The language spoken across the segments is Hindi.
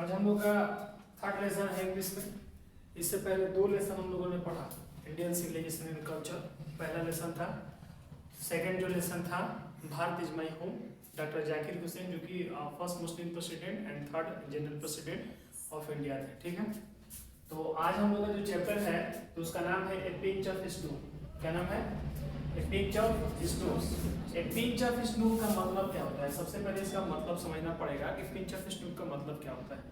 आज हम लोग का थर्ड लेसन है इंग्लिश में। इससे पहले दो लेसन हम लोगों ने पढ़ा, इंडियन सिविलाइजेशन एंड कल्चर पहला लेसन था। सेकंड जो लेसन था Bharat is my home, doctor Zakir Hussain जो कि first Muslim president and third general president of India थे। ठीक है, तो आज हम लोग का जो चैप्टर है तो उसका नाम है ए पिंच ऑफ स्नो। क्या नाम है? ए pinch of snow. A pinch of snow का मतलब क्या होता है? सबसे पहले इसका मतलब समझना पड़ेगा कि पिंच ऑफ स्नो का मतलब क्या होता है।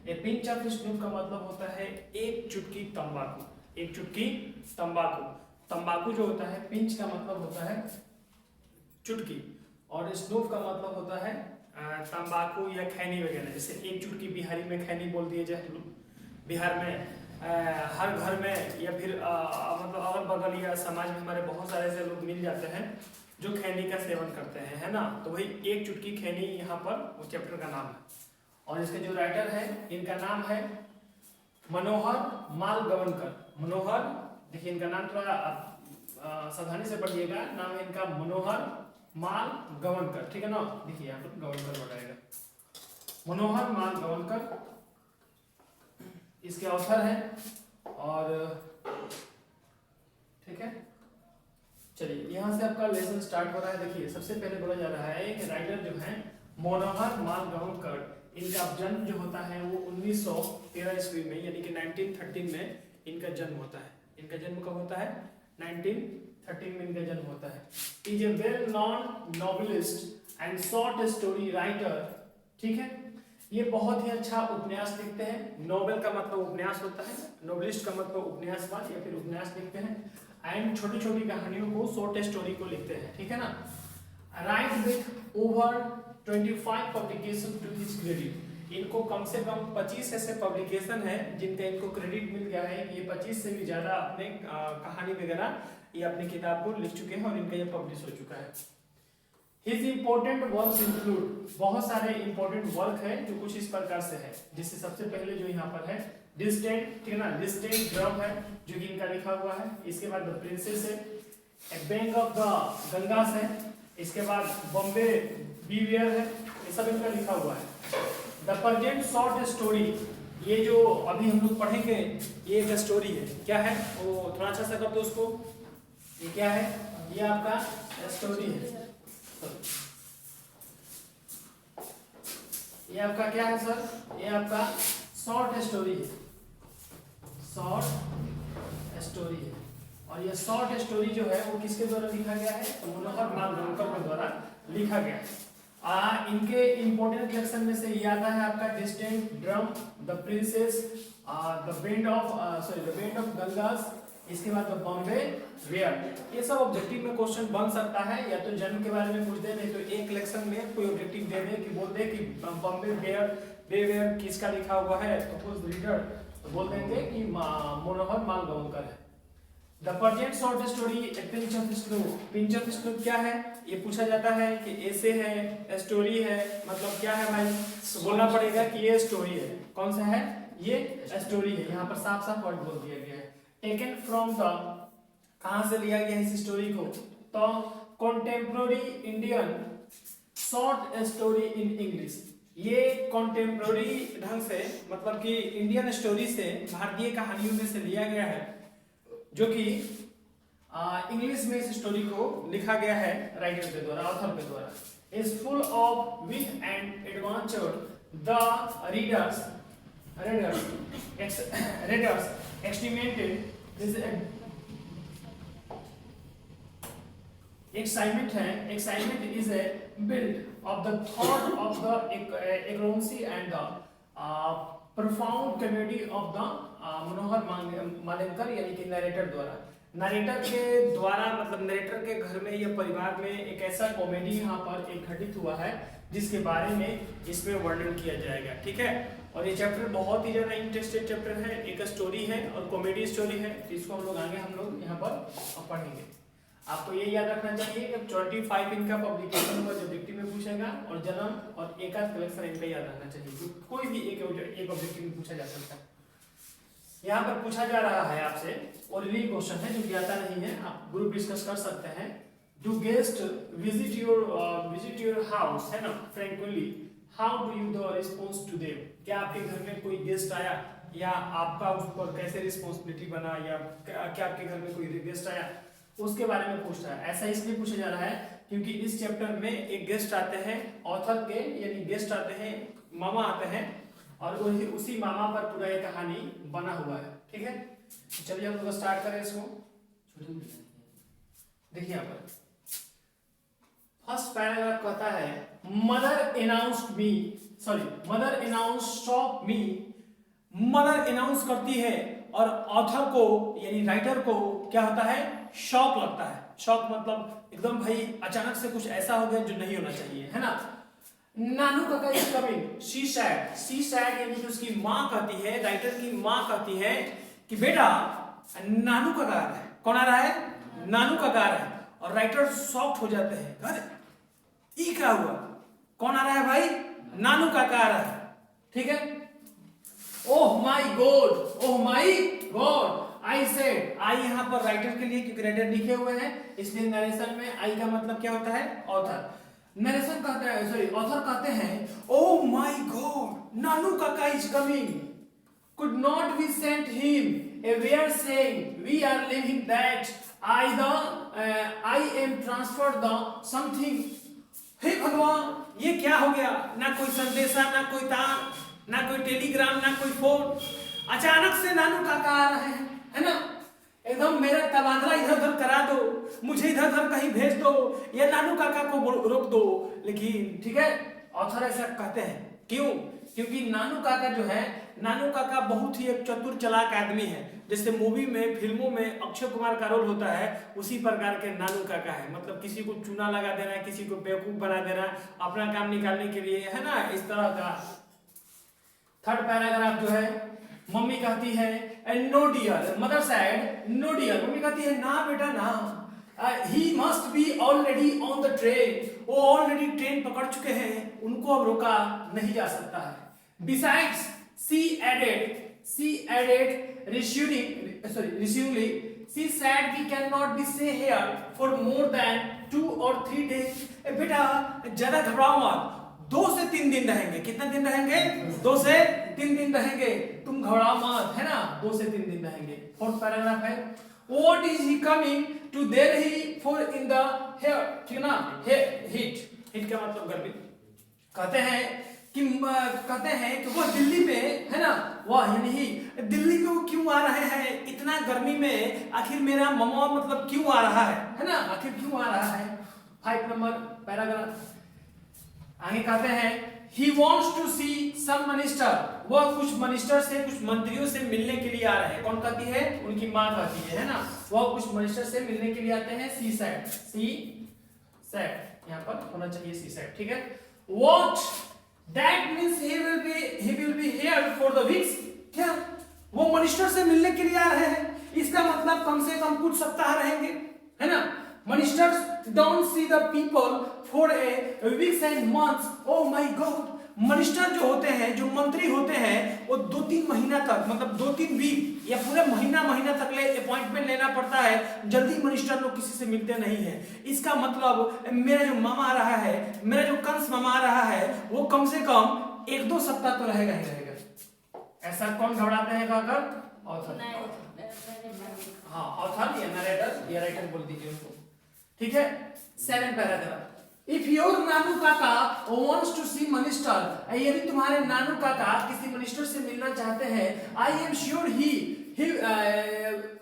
ए पिंच ऑफ स्नो का मतलब होता है एक चुटकी तंबाकू। एक चुटकी तंबाकू। तंबाकू जो होता है, पिंच का मतलब होता है चुटकी और स्नूफ का मतलब होता है तंबाकू या खैनी वगैरह। जैसे एक चुटकी बिहारी में खैनी बोल दिए जाए, बिहार में हर घर में या फिर मतलब अगल बगल या समाज में हमारे बहुत सारे ऐसे लोग मिल जाते हैं जो खैनी का सेवन करते हैं, है ना। तो वही एक चुटकी खैनी यहाँ पर उस चैप्टर का नाम है। और इसके जो राइटर है इनका नाम है मनोहर मालगवनकर। मनोहर, देखिए इनका नाम थोड़ा सावधानी से पढ़िएगा, नाम है इनका मनोहर मालगवनकर। ठीक है ना, देखिए यहाँ पर गवनकर बताएगा, मनोहर मालगवनकर इसके ऑथर हैं। और ठीक है, चलिए यहाँ से आपका लेसन स्टार्ट हो रहा है। देखिए सबसे पहले बोला जा रहा है कि राइटर जो है मनोहर मालगवनकर, इनका जन्म जो होता है वो 1913 ईस्वी में यानी कि 1913 में इनका जन्म होता है। इनका जन्म कब होता है? 1913 में इनका जन्म होता है। Is a well non novelist and short story writer. ठीक है, ये बहुत ही अच्छा उपन्यास लिखते हैं। नोवेल का मतलब उपन्यास होता है, नोवेलिस्ट का मतलब उपन्यासवाद या फिर उपन्यास लिखते हैं। एंड छोटी छोटी कहानियों को, शॉर्ट स्टोरी को लिखते हैं। ठीक है ना। Right with over 25 publication to his credit. इनको कम से कम 25 ऐसे पब्लिकेशन है जिनका इनको क्रेडिट मिल गया है कि ये 25 से भी ज्यादा अपने कहानी वगैरह ये अपनी किताब को लिख चुके हैं और इनका ये पब्लिश हो चुका है। His important works include, बहुत सारे important वर्क है जो कुछ इस प्रकार से है, जिससे सबसे पहले जो यहाँ पर है डिस्टेंट, ठीक है ना, डिस्टेंट ड्रम है जो कि इनका लिखा हुआ है। इसके बाद द प्रिंसेस है, ए बैंक ऑफ द गंगास है, इसके बाद बॉम्बे बीवियर है, ये सब इनका लिखा हुआ है। द प्रेजेंट शॉर्ट स्टोरी, ये जो अभी हम लोग पढ़ेंगे ये एक स्टोरी है। क्या है वो? थोड़ा अच्छा सा कर दो उसको। ये क्या है? ये आपका स्टोरी है। ये आपका क्या है सर? ये आपका शॉर्ट स्टोरी है। शॉर्ट स्टोरी है और ये शॉर्ट स्टोरी जो है वो किसके द्वारा लिखा गया है? तो मनोहर मालगवनकर के द्वारा लिखा गया है। इनके इंपोर्टेंट कलेक्शन में से ये आता है आपका distant drum, the princess, the band of Ganges, इसके बाद बॉम्बे वेयर। ये सब ऑब्जेक्टिव में क्वेश्चन बन सकता है, या तो जन्म के बारे में पूछ दे, नहीं तो एक कलेक्शन में कोई ऑब्जेक्टिव दे दे कि बोल दे कि बॉम्बे वेयर किसका लिखा हुआ है, तो कुछ रीडर तो बोल देंगे कि मनोहर मालगवनकर है। The present short story A pinch of snow. Pinch of snow क्या है? ये पूछा जाता है कि ऐसे है, स्टोरी है, मतलब क्या है भाई? तो बोलना पड़ेगा कि ये स्टोरी है। कौन सा है? ये स्टोरी है। यहाँ पर साफ साफ वर्ड बोल दिया गया है। टेकन फ्रॉम द, कहां से लिया गया इस स्टोरी को? तो contemporary Indian short story in English. ये कॉन्टेम्पोररी ढंग से, मतलब कि इंडियन स्टोरी से, भारतीय कहानियों में से लिया गया है, जो कि इंग्लिश में इस स्टोरी को लिखा गया है राइटर के द्वारा, ऑथर के द्वारा। Is full of wit and adventure. The readers estimated this excitement is a build of the thought of the accuracy and the profound comedy of the मनोहर मालगवनकर यानी कि नरेटर द्वारा। नरेटर के द्वारा मतलब नरेटर के घर में या परिवार में एक ऐसा कॉमेडी यहाँ पर एक घटित हुआ है जिसके बारे में इसमें वर्णन किया जाएगा। ठीक है, और ये चैप्टर बहुत ही ज्यादा इंटरेस्टेड चैप्टर है, एक स्टोरी है और कॉमेडी स्टोरी है, तो इसको हम लोग आगे यहाँ पर पढ़ेंगे। आपको ये याद रखना चाहिए कि 25 इनका पब्लिकेशन पर ऑब्जेक्टिव में पूछेगा और जन्म और एक आध कलेक्शन इनका याद रखना चाहिए, कोई भी एक ऑब्जेक्टिव में पूछा जा सकता है। यहाँ पर पूछा जा रहा है आपसे ओरली क्वेश्चन है जो कि आता नहीं है, आप ग्रुप डिस्कस कर सकते हैं। Do guest visit your house, है ना, frequently. How do you the response to them, क्या आपके घर में कोई गेस्ट आया या आपका उस पर कैसे रिस्पॉन्सिबिलिटी बना, या क्या आपके घर में कोई गेस्ट आया, उसके बारे में पूछ रहा है। ऐसा इसलिए पूछा जा रहा है क्योंकि इस चैप्टर में एक गेस्ट आते हैं ऑथर के, यानी गेस्ट आते हैं, मामा आते हैं, और वही उसी मामा पर पूरा ये कहानी बना हुआ है। ठीक है, चलिए हम लोग स्टार्ट करें इसको। देखिए यहाँ पर फर्स्ट पैराग्राफ कहता है मदर अनाउंस्ड मी, मदर अनाउंस्ड मी, मदर अनाउंस करती है और ऑथर को यानी राइटर को क्या होता है, शॉक लगता है। शॉक मतलब एकदम भाई अचानक से कुछ ऐसा हो गया जो नहीं होना चाहिए, है ना। नानू काका इज कमिंग, शी सैड यानी कि उसकी माँ कहती है, राइटर की माँ कहती है कि बेटा नानू काका आ रहा है। कौन आ रहा है, नानू काका आ रहा है। और राइटर शॉक्ड हो जाते हैं, अरे ये क्या हुआ, कौन आ रहा है भाई, नानू काका आ रहा है। ठीक है, oh my God, I said, I यहाँ पर राइटर के लिए क्योंकि राइटर लिखे हुए हैं इसलिए नरेशन में आई का मतलब क्या होता है, ऑथर। नरेशन कहता है, ऑथर कहते हैं ओह माय गॉड नानू काका is coming, could not we send him, we are saying, we are leaving that I am transferred the something। हे भगवान ये क्या हो गया, ना कोई संदेशा, ना कोई तार, ना कोई टेलीग्राम, ना कोई फोन, अचानक से नानू काका आ रहे हैं, है ना। एकदम मेरा तबादला इधर उधर करा दो, मुझे इधर उधर कहीं भेज दो, या नानू काका को रोक दो। लेकिन ठीक है, ऑथर ऐसा कहते हैं, क्यों, क्योंकि नानू काका जो है, नानू काका बहुत ही एक चतुर चालाक आदमी है। जैसे मूवी में, फिल्मों में अक्षय कुमार का रोल होता है, उसी प्रकार के नानू काका है। मतलब किसी को चूना लगा देना, किसी को बेवकूफ बना देना अपना काम निकालने के लिए, है ना, इस तरह का। थर्ड पैराग्राफ जो है, मम्मी कहती है no dear, mother said no dear, mummy कहती है ना बेटा ना, he must be already on the train, वो ऑलरेडी ट्रेन पकड़ चुके हैं, उनको अब रोका नहीं जा सकता है। Besides, she added reassuringly, she said we cannot be stay here for more than 2 or 3 days। बेटा ज्यादा घबराओ मत, 2 से 3 दिन रहेंगे। कितना दिन रहेंगे, 2 से 3 दिन रहेंगे, तुम घबराओ मत, है ना, 2 से 3 दिन रहेंगे। फोर्थ पैराग्राफ है, What is he coming to Delhi for in the here, ठीक ना, heat का मतलब गर्मी। कहते हैं कि वो दिल्ली में, है ना, वह यानी दिल्ली में वो क्यों आ रहे हैं इतना गर्मी में, आखिर मेरा मामा मतलब क्यों आ रहा है ना, आखिर क्यों आ रहा है। 5 नंबर पैराग्राफ आगे कहते हैं he wants to see some minister, वह कुछ मिनिस्टर से, कुछ मंत्रियों से मिलने के लिए आ रहे हैं। कौन कहती है, उनकी माँ कहती है ना, वह कुछ मिनिस्टर से मिलने के लिए आते हैं। सी सेड यहाँ पर होना चाहिए, सी सेड, ठीक है। What that means he will be here for the weeks, क्या वो मिनिस्टर से मिलने के लिए आ रहे हैं, इसका मतलब कम से कम कुछ सप्ताह रहेंगे, है ना। Ministers don't see the people for a weeks and months, oh my God। Minister जो होते हैं, जो मंत्री होते हैं, वो 2-3 महीना तक, मतलब 2-3 वीक या पूरे महीना तक ले अपॉइंटमेंट लेना पड़ता है। जल्दी मिनिस्टर लोग किसी से मिलते नहीं हैं। इसका मतलब मेरा जो मामा आ रहा है, मेरा जो कंस मामा आ रहा है, वो कम से कम 1-2 सप्ताह तो रहेगा ही रहेगा। ऐसा कौन घबराते हैं कहकर, ऑथर। हाँ, ऑथर या नरेटर या राइटर बोल दीजिए उनको, ठीक है। 7 पैराग्राफ, इफ योर नानू काका wants to see minister, यदि तुम्हारे नानू काका किसी मिनिस्टर से मिलना चाहते हैं, I am sure he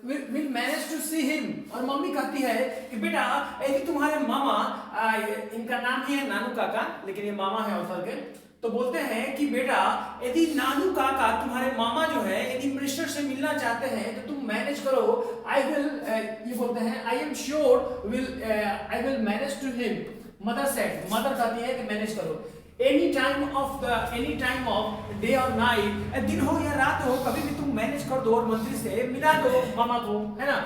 will manage to see him। और मम्मी कहती है कि बेटा यदि तुम्हारे मामा, इनका नाम ही है नानू काका लेकिन ये मामा है ऑथर के, तो बोलते हैं कि बेटा यदि नानू काका तुम्हारे मामा जो है यदि मिनिस्टर से मिलना चाहते हैं तो तुम मैनेज करो। आई विल, ये बोलते हैं I am sure I will manage to him. Mother said, mother कहती है कि मैनेज करो। एनी टाइम ऑफ डे और नाइट, दिन हो या रात हो, कभी भी तुम मैनेज कर दो और मंत्री से मिला दो मामा को, है ना।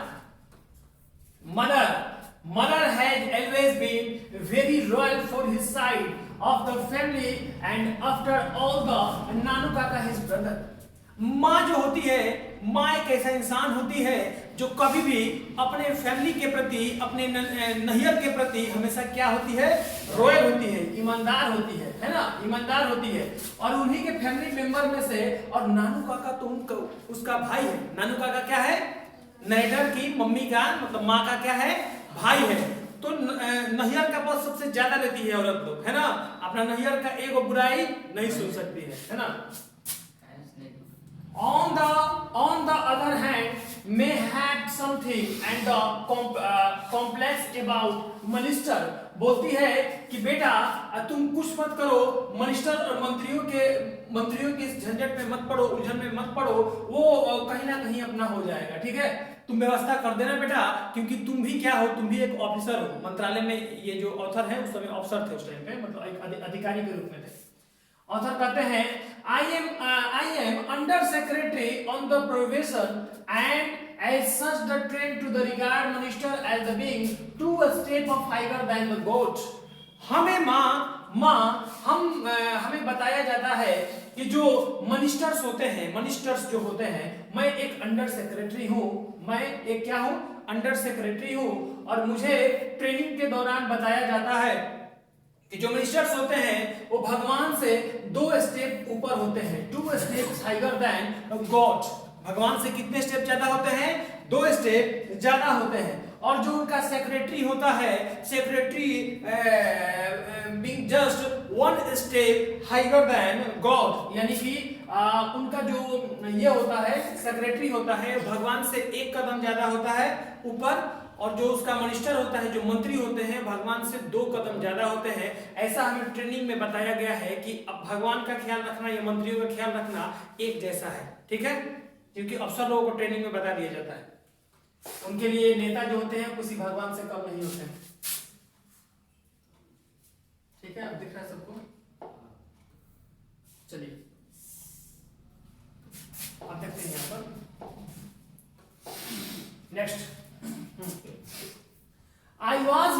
Mother has always been very royal for his side of the family and after all the Nanu Kaka his brother। माँ जो होती है, माँ एक ऐसा इंसान होती है जो कभी भी अपने फैमिली के प्रति, अपने नैहर के प्रति हमेशा क्या होती है, रॉयल होती है, ईमानदार होती है है ना, ईमानदार होती है, और उन्हीं के फैमिली मेंबर में से, और नानू काका तो उसका भाई है। नानू काका क्या है? नरेटर की मम्मी का मतलब माँ का क्या है? भाई है। तो नैहर का पद सबसे ज्यादा लेती है औरत लोग, है ना, अपना नैहर का एगो बुराई नहीं सुन सकती है ना। On the other hand, may have something and the complex about minister, बोलती है कि बेटा तुम कुछ मत करो, मिनिस्टर और मंत्रियों के झंझट में मत पड़ो, उलझन में मत पड़ो, वो कहीं ना कहीं अपना हो जाएगा, ठीक है। तुम व्यवस्था कर देना बेटा, क्योंकि तुम भी क्या हो, तुम भी एक ऑफिसर हो। मंत्रालय में ये जो ऑथर है उस समय ऑफिसर थे, उस टाइम पे मतलब एक अधिकारी के रूप में थे। ऑथर कहते हैं I am under secretary on the probation and as such the train to the regard minister as the being 2 step of higher than the goat। हमें हमें बताया जाता है कि जो मिनिस्टर्स जो होते हैं, मैं एक अंडर सेक्रेटरी हूँ, मैं एक क्या हूँ? अंडर सेक्रेटरी हूँ, और मुझे ट्रेनिंग के दौरान बताया जाता है कि जो मिनिस्टर्स होते हैं वो भगवान से 2 स्टेप ऊपर होते हैं, 2 स्टेप्स हाइगर देन गॉड। भगवान से कितने स्टेप ज्यादा होते हैं? 2 स्टेप ज्यादा होते हैं। और जो उनका सेक्रेटरी होता है, secretary being just 1 step higher than God, यानी कि उनका जो ये होता है, सेक्रेटरी होता है, भगवान से 1 कदम ज्यादा होता है ऊपर, और जो उसका मिनिस्टर होता है, जो मंत्री होते हैं, भगवान से 2 कदम ज्यादा होते हैं। ऐसा हमें ट्रेनिंग में बताया गया है कि अब भगवान का ख्याल रखना या मंत्रियों का ख्याल रखना एक जैसा है, ठीक है, क्योंकि अफसर लोगों को ट्रेनिंग में बता दिया जाता है। उनके लिए नेता जो होते हैं किसी भगवान से कम नहीं होते हैं, ठीक है। अब दिख रहा है सबको? चलिए अब देखते हैं यहाँ पर next. I was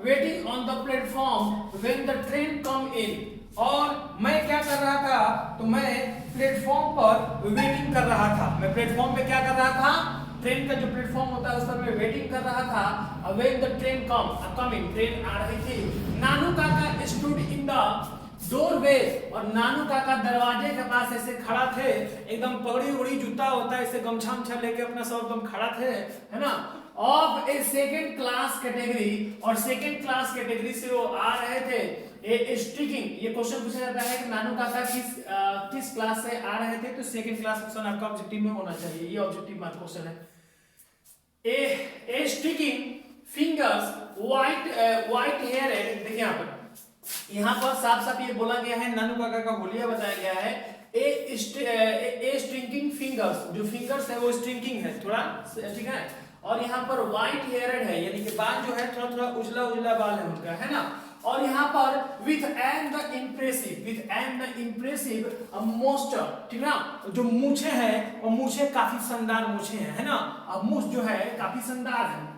waiting on the platform when the train come in। और मैं क्या कर रहा था? तो मैं प्लेटफॉर्म पर वेटिंग कर रहा था। मैं प्लेटफॉर्म पे क्या कर रहा था? ट्रेन का जो प्लेटफॉर्म होता है उस पर मैं वेटिंग कर रहा था। When the train coming, train आ रही थी। नानू काका stood in the doorway, और नानू काका दरवाजे के पास ऐसे खड़ा थे, एकदम पगड़ी उड़ी जूता होता है, ऐसे गमछा लेके अपना सब एकदम खड़ा थे, है ना, of A second class category, और सेकेंड क्लास कैटेगरी से वो आ रहे थे। ए स्ट्रीकिंग, ये क्वेश्चन पूछा जाता है कि नानू काका किस क्लास से आ रहे थे, तो सेकेंड क्लास ऑप्शन आपका ऑब्जेक्टिव में होना चाहिए, ये ऑब्जेक्टिव मार्क क्वेश्चन है। ए स्ट्रीकिंग फिंगर्स व्हाइट हेयर, देखिए यहाँ पर साफ साफ ये बोला गया है, नानू काका का होलिया बताया गया है। ए स्ट्रिंकिंग फिंगर्स, जो फिंगर्स है वो स्ट्रिंकिंग है थोड़ा, ठीक है, और यहाँ पर व्हाइट हेयर्ड है, यानी कि बाल जो है थोड़ा थोड़ा उजला बाल है उनका, है ना। और यहाँ पर विथ एंड द इम्प्रेसिव मोस्टर, ठीक ना, जो मूछे हैं वो मूछे काफी शानदार मूछे हैं, है ना, अब मूछ जो है काफी शानदार है।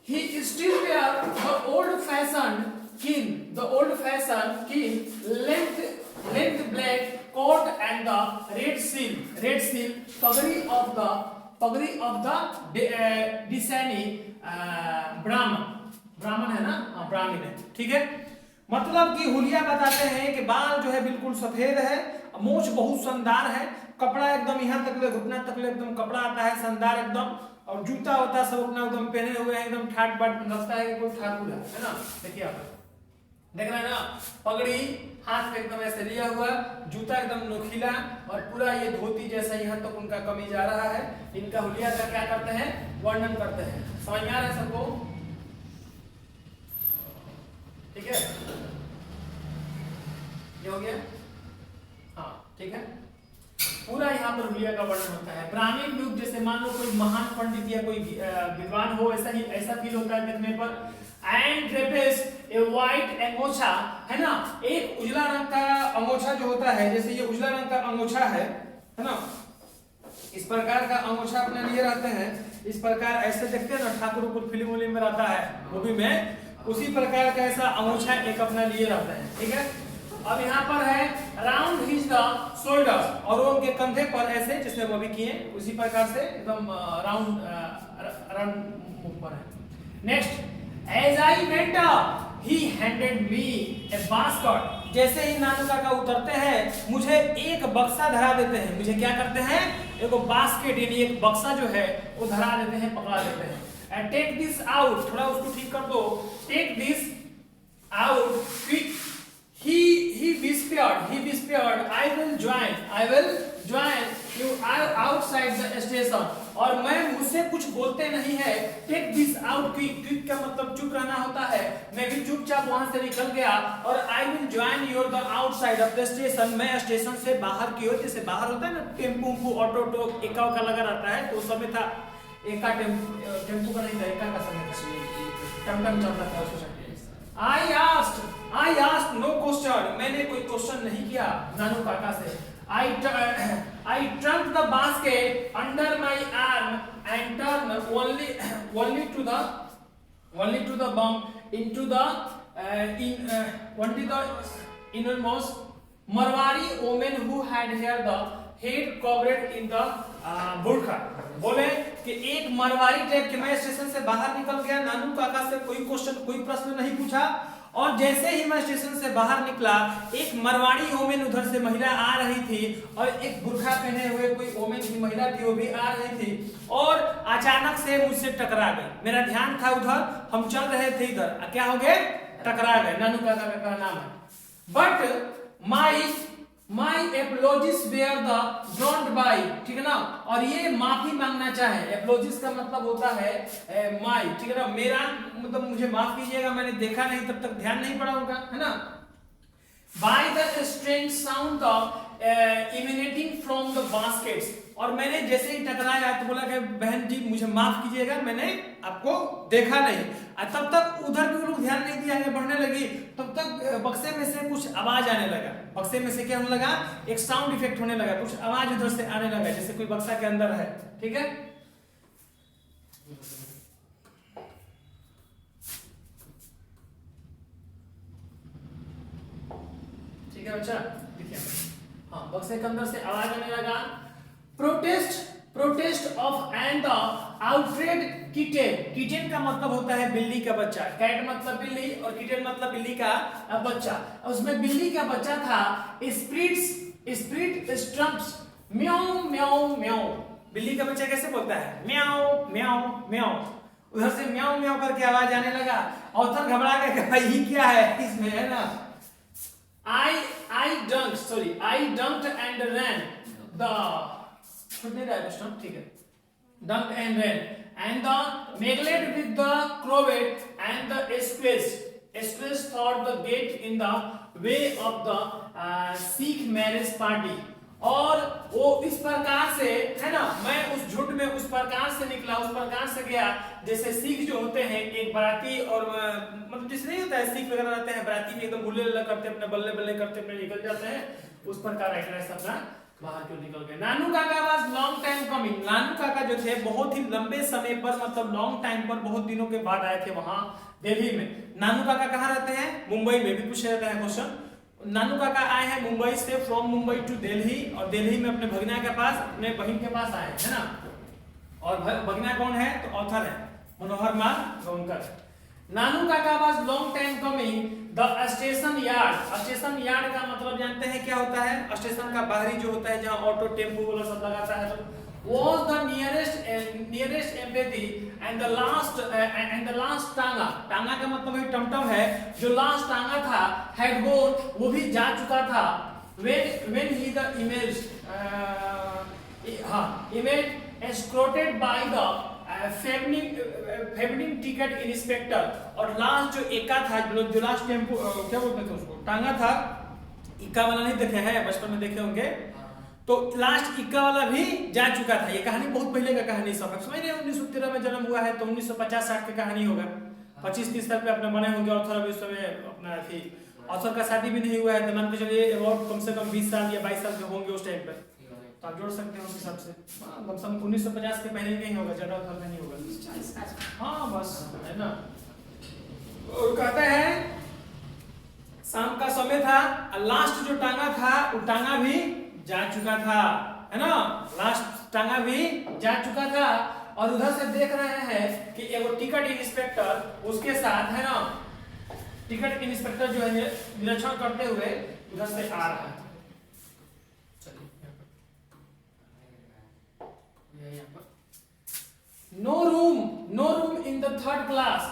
He still wear the old-fashioned length black coat and the red seal पगड़ी of the Disani ब्राह्मण है ना, हाँ ब्राह्मण है, ठीक है। मतलब कि हुलिया बताते हैं कि बाल जो है बिल्कुल सफेद है, मूछ बहुत शानदार है, कपड़ा एकदम यहाँ तक ले, घुटना तक ले एकदम कपड़ा आता है शानदार एकदम, और जूता होता है सब अपना एकदम पहने हुए हैं, एकदम ठाट बाट लगता है कि कोई ठाकुर है ना। देखिए आप देख रहे हैं ना, पगड़ी हाथ में एकदम ऐसे लिया हुआ, जूता एकदम नोखीला, और पूरा ये धोती जैसा यहाँ तक उनका कमीज आ रहा है। इनका हुलिया का क्या करते हैं? वर्णन करते हैं। समझ में आ रहा है सबको? ठीक है, ये हो गया, हाँ ठीक है। पूरा यहाँ पर हुलिया का वर्णन होता है। ब्राह्मण लोग जैसे मान लो कोई महान पंडित या कोई विद्वान हो, ऐसा फील होता है देखने पर। एंड ड्रेपेस ए व्हाइट अंगोछा, है ना, एक उजला रंग का अंगोछा जो होता है, जैसे ये उजला रंग का अंगोछा है ना, इस प्रकार का अंगोछा अपने लिए रहते हैं। इस प्रकार ऐसे देखते हैं ना, ठाकुर फिल्म में रहता है मूवी में, उसी प्रकार का ऐसा अंगोछा एक अपना लिए रहता है, ठीक है। अब यहाँ पर है राउंड हिज द शोल्डर्स, और वो उनके कंधे पर ऐसे जिसने वो भी किए उसी प्रकार से एकदम राउंड मुख पर है। Next, as I went up he handed me a basket. जैसे ही नानू काका उतरते हैं मुझे एक बक्सा धरा देते हैं। मुझे क्या करते हैं? एक बास्केट यानी एक बक्सा जो है वो धरा देते हैं, पकड़ा देते हैं। And take this out, थोड़ा उसको ठीक कर दो। Take this out quick. He whispered, I will join you outside the station. और मैं मुझसे कुछ बोलते नहीं है। Take this out quick का मतलब चुप रहना होता है। मैं भी चुपचाप वहां से निकल गया और I will join you the outside of the station. मैं स्टेशन से बाहर की ओर, जैसे बाहर होता है ना टेम्पू ऑटो एका लगा रहता है, तो उस समय था एका टेम्पू का नहीं था, एका का समय था, टमटम चलता था उस समय। I asked no question. मैंने कोई क्वेश्चन नहीं किया नानू काका से। I tucked the basket under my arm and turned only to the bump into the innermost Marwari woman who had hair the head covered in the burqa. बोले कि एक मरवारी टाइप के, मैं स्टेशन से बाहर निकल गया, नानू काका से कोई प्रश्न नहीं पूछा, और जैसे ही मैं स्टेशन से बाहर निकला एक मरवाड़ी वोमेन उधर से महिला आ रही थी और एक बुर्खा पहने हुए कोई वोमेन की महिला थी, वो भी आ रही थी और अचानक से मुझसे टकरा गई। मेरा ध्यान था उधर, हम चल रहे थे इधर, क्या हो गए? टकरा गए। नानू काका का नाम है। But my apologies were the don't by, ठीक है ना, और ये माफी मांगना चाहे। apologies का मतलब होता है my, ठीक है ना, मेरा मतलब मुझे माफ कीजिएगा, मैंने देखा नहीं, तब तक ध्यान नहीं पड़ा होगा, है ना। by the strange sound of emanating from the baskets, और मैंने जैसे ही टकराया तो बोला कि बहन जी मुझे माफ कीजिएगा, मैंने आपको देखा नहीं। तब तक उधर भी लोग ध्यान नहीं दिया, आगे बढ़ने लगी, तब तक बक्से में से कुछ आवाज आने लगा। बक्से में से क्या होने लगा? एक साउंड इफेक्ट होने लगा, कुछ आवाज उधर से आने लगा, जैसे कोई बक्सा के अंदर है, ठीक है। ठीक है बच्चा, देखिए, हाँ, बक्से के अंदर से आवाज आने लगा। Protest of and the outraged kitten का मतलब होता है बिल्ली का बच्चा, कैट मतलब बिल्ली और किटेन मतलब बिल्ली का बच्चा। उसमें बिल्ली का बच्चा था। स्प्रिट स्टम्प्स म्याऊ म्याऊ म्याऊ। बिल्ली का बच्चा कैसे बोलता है? म्याऊ म्याऊ म्याऊ। उधर से म्याऊ म्याऊ करके आवाज आने लगा। ऑथर घबरा गया, भाई ये क्या है इसमें, है ना। I dunked and ran the ठीक है, dunked and ran and the mingled with the crowd and the squares thought the gate in the way of the Sikh marriage party। और वो इस प्रकार से, है ना, मैं उस झुंड में उस प्रकार से निकला, उस प्रकार से गया जैसे सिख जो होते हैं एक बाराती, और मतलब जैसे नहीं होता है सिख वगैरह रहते हैं बाराती में एकदम हुल्ले लल्ला करते अपने बल्ले बल्ले करते अपने निकल जाते हैं, उस प्रकार ऐसा अपना बाहर क्यों निकल गए। नानू काका वाज लॉन्ग टाइम कमिंग। नानू काका जो थे बहुत ही लंबे समय पर, मतलब लॉन्ग टाइम पर, बहुत दिनों के बाद आए थे वहां दिल्ली में। नानू काका कहाँ रहते हैं? मुंबई में। भी पूछा जाता है क्वेश्चन। नानू काका आए हैं मुंबई से, फ्रॉम मुंबई टू दिल्ली, और दिल्ली में अपने भगना के पास, अपने बहन के पास आए, है ना। और भगना कौन है? तो ऑथर है मनोहर माल गौनकर। नानू काका was long time coming the station yard. Station yard का मतलब जानते हैं क्या होता है? स्टेशन का बाहरी जो होता है जहां ऑटो टेम्पू वाला सब लगाता है, तो was the nearest empathy and the last टांगा का मतलब है टमटम है, जो लास्ट टांगा था had gone, वो भी जा चुका था। when he the image escorted by the feminine ticket inspector। और लास्ट जो एका था, जो लास्ट टेम्पो क्या बोलते थे उसको, टांगा था, इक्का वाला नहीं देखे हैं, बचपन में देखे होंगे, तो लास्ट इक्का वाला भी जा चुका था। ये कहानी बहुत पहले का कहानी, सब समझ रहे हैं। 1913 में जन्म हुआ है तो 1950-60 की कहानी होगा, 25-30 साल पे अपने बने होंगे ऑथर। अभी उस समय अपना थी ऑथर का शादी भी नहीं हुआ है, तो मान के चलिए अबाउट कम से कम 20 साल या 22 साल के होंगे उस टाइम पे, तो आप जोड़ सकते हैं उस हिसाब से। कम से कम 1950 के पहले नहीं होगा, ज्यादा ऑथर नहीं होगा। हाँ बस, है ना। और कहते हैं शाम का समय था, लास्ट जो टांगा था वो टांगा भी जा चुका था, है ना। लास्ट टांगा भी जा चुका था। और उधर से देख रहे हैं कि एगो टिकट इंस्पेक्टर उसके साथ, है ना, टिकट इंस्पेक्टर जो है निरीक्षण करते हुए उधर से आ रहा है। चलिए यहाँ पर no room in the third class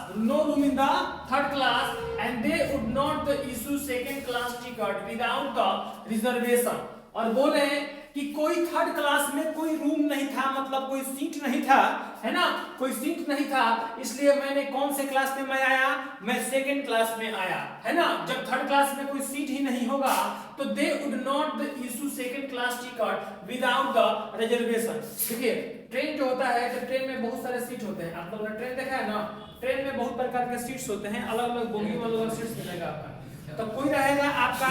and they would not issue second class ticket without the reservation। और बोले कि कोई थर्ड क्लास में कोई रूम नहीं था, मतलब कोई सीट नहीं था, है ना, कोई सीट नहीं था, इसलिए मैंने कौन से क्लास में मैं आया, मैं सेकंड क्लास में आया, है ना। जब थर्ड क्लास में कोई सीट ही नहीं होगा तो they would not issue second class ticket without the reservation. देखिए ट्रेन जो होता है तो ट्रेन में बहुत सारे सीट होते हैं, आप लोगों ने ट्रेन देखा है ना, ट्रेन में बहुत प्रकार के सीट्स होते हैं, अलग अलग बोगी में अलग सीट्स मिलेगा आपका। तो कोई रहेगा आपका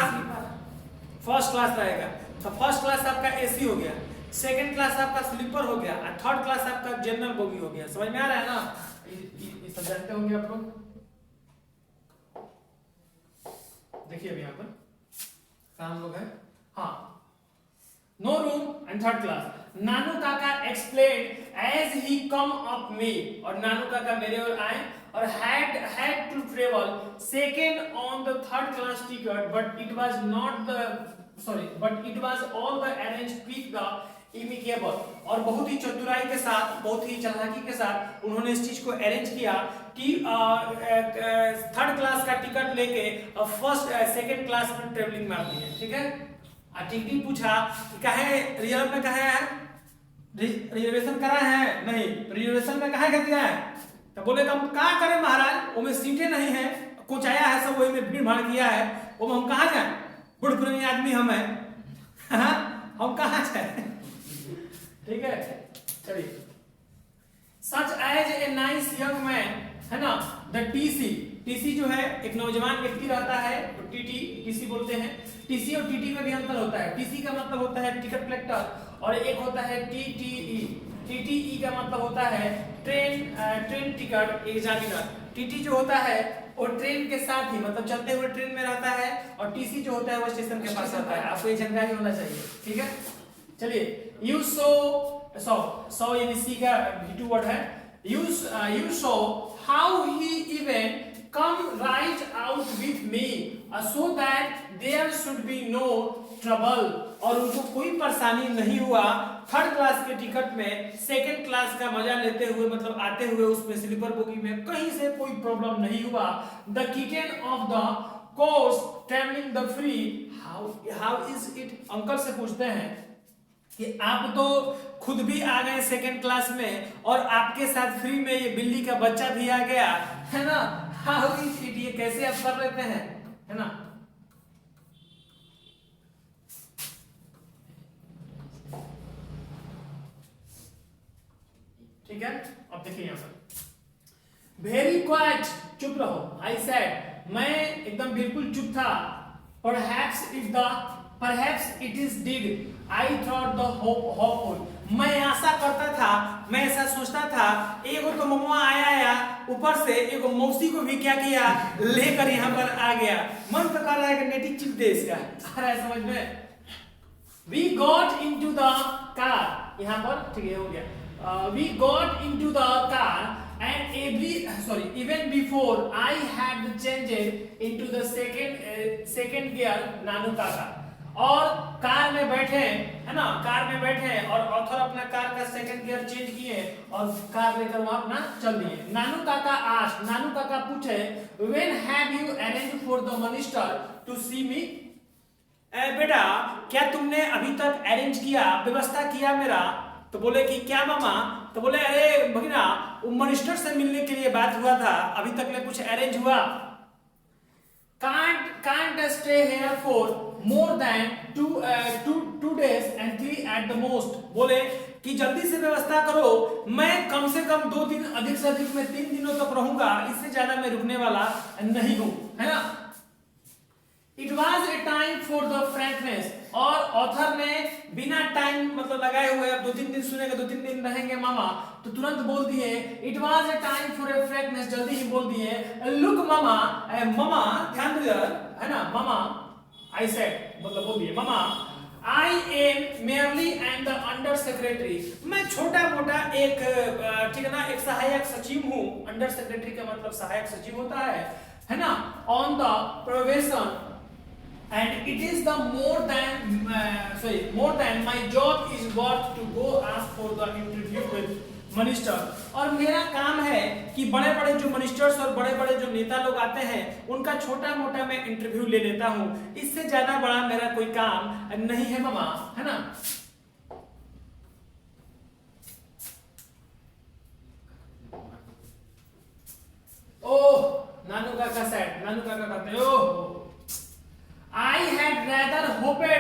फर्स्ट क्लास रहेगा, तो फर्स्ट क्लास आपका एसी हो गया, सेकंड क्लास आपका स्लीपर हो गया और थर्ड क्लास आपका जनरल बोगी हो गया। समझ में आ रहा है ना, ये सब जानते होंगे आप लोग। देखिए अभी यहाँ पर काम लोग है, हाँ, no room and third class. Nanu काका explain as he come up me, और नानू काका मेरे और आए और had to travel second on the third class ticket but it was all the arranged with the amicable। और बहुत ही चतुराई के साथ, बहुत ही चालाकी के साथ उन्होंने इस चीज को अरेंज किया कि थर्ड क्लास का टिकट लेके फर्स्ट सेकंड क्लास में ट्रेवलिंग मारती है, ठीक है। टीटी पूछा कि काहे रिजर्व में कहा है, रिजर्वेशन करा है, नहीं रिजर्वेशन में कहा कर दिया है, तो बोले हम क्या करें महाराज, वो में सीटें नहीं है, कुछ आया है सब वही में भीड़ भाड़ किया है, वो हम कहाँ जाए, बुढ़ पुरानी आदमी हम है, हम कहाँ जाए, ठीक है। चलिए such as a nice young man, है ना, द टीसी जो है एक नौजवान व्यक्ति रहता है, तो टीसी बोलते हैं। टीसी और टीटी में भी अंतर होता है। टीसी का मतलब होता है टिकट कलेक्टर और एक होता है टीटीई। टीटीई का मतलब होता है ट्रेन टिकट एग्जामिनर। टीटी जो होता है वो ट्रेन के साथ ही, मतलब चलते हुए ट्रेन में रहता है, और टीसी जो होता है वो स्टेशन के पास रहता है। आपको ये जानकारी होना चाहिए, ठीक है। चलिए यू सो यानी सी का V2 वर्ड है। You so how he even come right out with me so that there should be no trouble। और उनको कोई परेशानी नहीं हुआ थर्ड क्लास के टिकट में सेकंड क्लास का मजा लेते हुए, मतलब आते हुए उसमें स्लीपर बोगी में कहीं से कोई प्रॉब्लम नहीं हुआ। The kitchen of the course travelling the free how is it. Uncle से पूछते हैं कि आप तो खुद भी आ गए सेकंड क्लास में और आपके साथ फ्री में ये बिल्ली का बच्चा भी आ गया, है ना, हाउ इज इट, ये कैसे आप कर लेते हैं, है ना। ठीक है, अब देखिए यहां पर वेरी क्वाइट, चुप रहो। आई सेड, मैं एकदम बिल्कुल चुप था। Perhaps it is did I thought the hopeful. मैं आशा करता था, मैं ऐसा सोचता था, एगो तो ममुआ आया ऊपर से एगो मौसी को भी क्या किया, लेकर यहाँ पर आ गया। मन तो कर रहा है कि नेटिव चीफ दे इसका, आ रहा है समझ में। We got into the car, यहाँ पर ठीक है हो गया। We got into the car and even before I had changed into the second gear, नानू काका। और कार में बैठे, है ना, कार में बैठे और ऑथर अपना कार का सेकंड गियर चेंज किए और कार लेकर वहां अपना चल दिए। नानू काका पूछे when have you arranged for the minister to see me। बेटा क्या तुमने अभी तक अरेंज किया, व्यवस्था किया मेरा। तो बोले कि क्या मामा, तो बोले अरे भगीना वो मिनिस्टर से मिलने के लिए बात हुआ था, अभी तक में कुछ अरेंज हुआ। Can't stay here for more than two days and 3 at the most। बोले कि जल्दी से व्यवस्था करो, मैं कम से कम 2 दिन, अधिक से अधिक मैं 3 दिनों तक रहूंगा, इससे ज्यादा मैं रुकने वाला नहीं हूं, है ना। It was a time for the frankness। और ऑथर ने बिना टाइम मतलब लगाए हुए, अब 2-3 दिन सुनेंगे, 2-3 दिन रहेंगे मामा, तो तुरंत बोल दिए It was a time for a frankness, जल्दी ही बोल दिए Look मामा, ध्यान दो यार, है ना, मामा I said, मतलब बोल दिए मामा I am merely and the under secretary। मैं छोटा मोटा एक, ठीक है ना, एक सहायक सचिव हूँ। अंडर सेक्रेटरी का मतलब सहायक सचिव होता है। है ना, on the probation and it is the more than my job is worth to go ask for the interview with minister. और मेरा काम है कि बड़े बड़े जो मिनिस्टर्स और बड़े बड़े जो नेता लोग आते हैं उनका छोटा मोटा मैं इंटरव्यू ले लेता हूँ, इससे ज्यादा बड़ा मेरा कोई काम नहीं है मामा, है ना। ओह नानू काका सेट, नानू काका कहते हैं ओह I had rather hoped.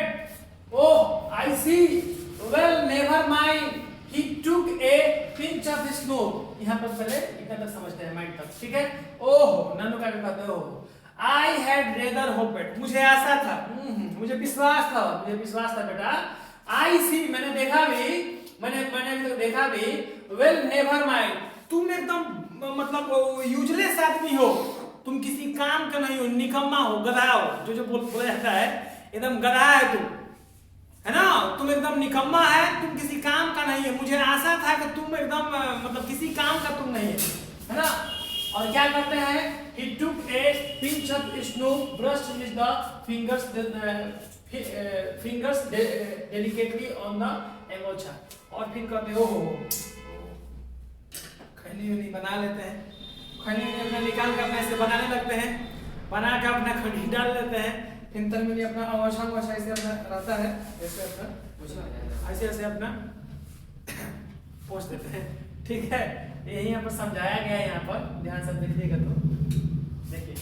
Oh, I see. Well, never mind. He took a pinch of snow. यहाँ पर पहले इतना तक समझते हैं, माइंड तक, ठीक है। ओह नानू का कहते हो I had rather hoped. मुझे आशा था, मुझे विश्वास था बेटा। I see, मैंने देखा भी, मैंने देखा भी। Well, never mind. तुम एकदम मतलब यूजलेस आदमी हो, तुम किसी काम का नहीं हो, निकम्मा हो, गधा हो, जो बोला जाता है, एकदम गधा है तुम, है ना, तुम एकदम निकम्मा है, तुम किसी काम का नहीं है। मुझे आशा था कि तुम एकदम मतलब किसी काम का तुम नहीं है ना। और क्या करते हैं, he took a pinch of snow, brushed with the fingers delicately on the emocha, और फिर कहते हो खैनी बना लेते हैं, खैनी अपना निकाल कर अपने ऐसे बनाने लगते हैं, बना कर अपना खैनी डाल लेते हैं, फिर तरमिनी अपना अवछा ऐसे अपना रहता है, ऐसे अपना पोंछ देते हैं, ठीक है। यही यहाँ पर समझाया गया है, यहाँ पर ध्यान से देखिएगा तो देखिए,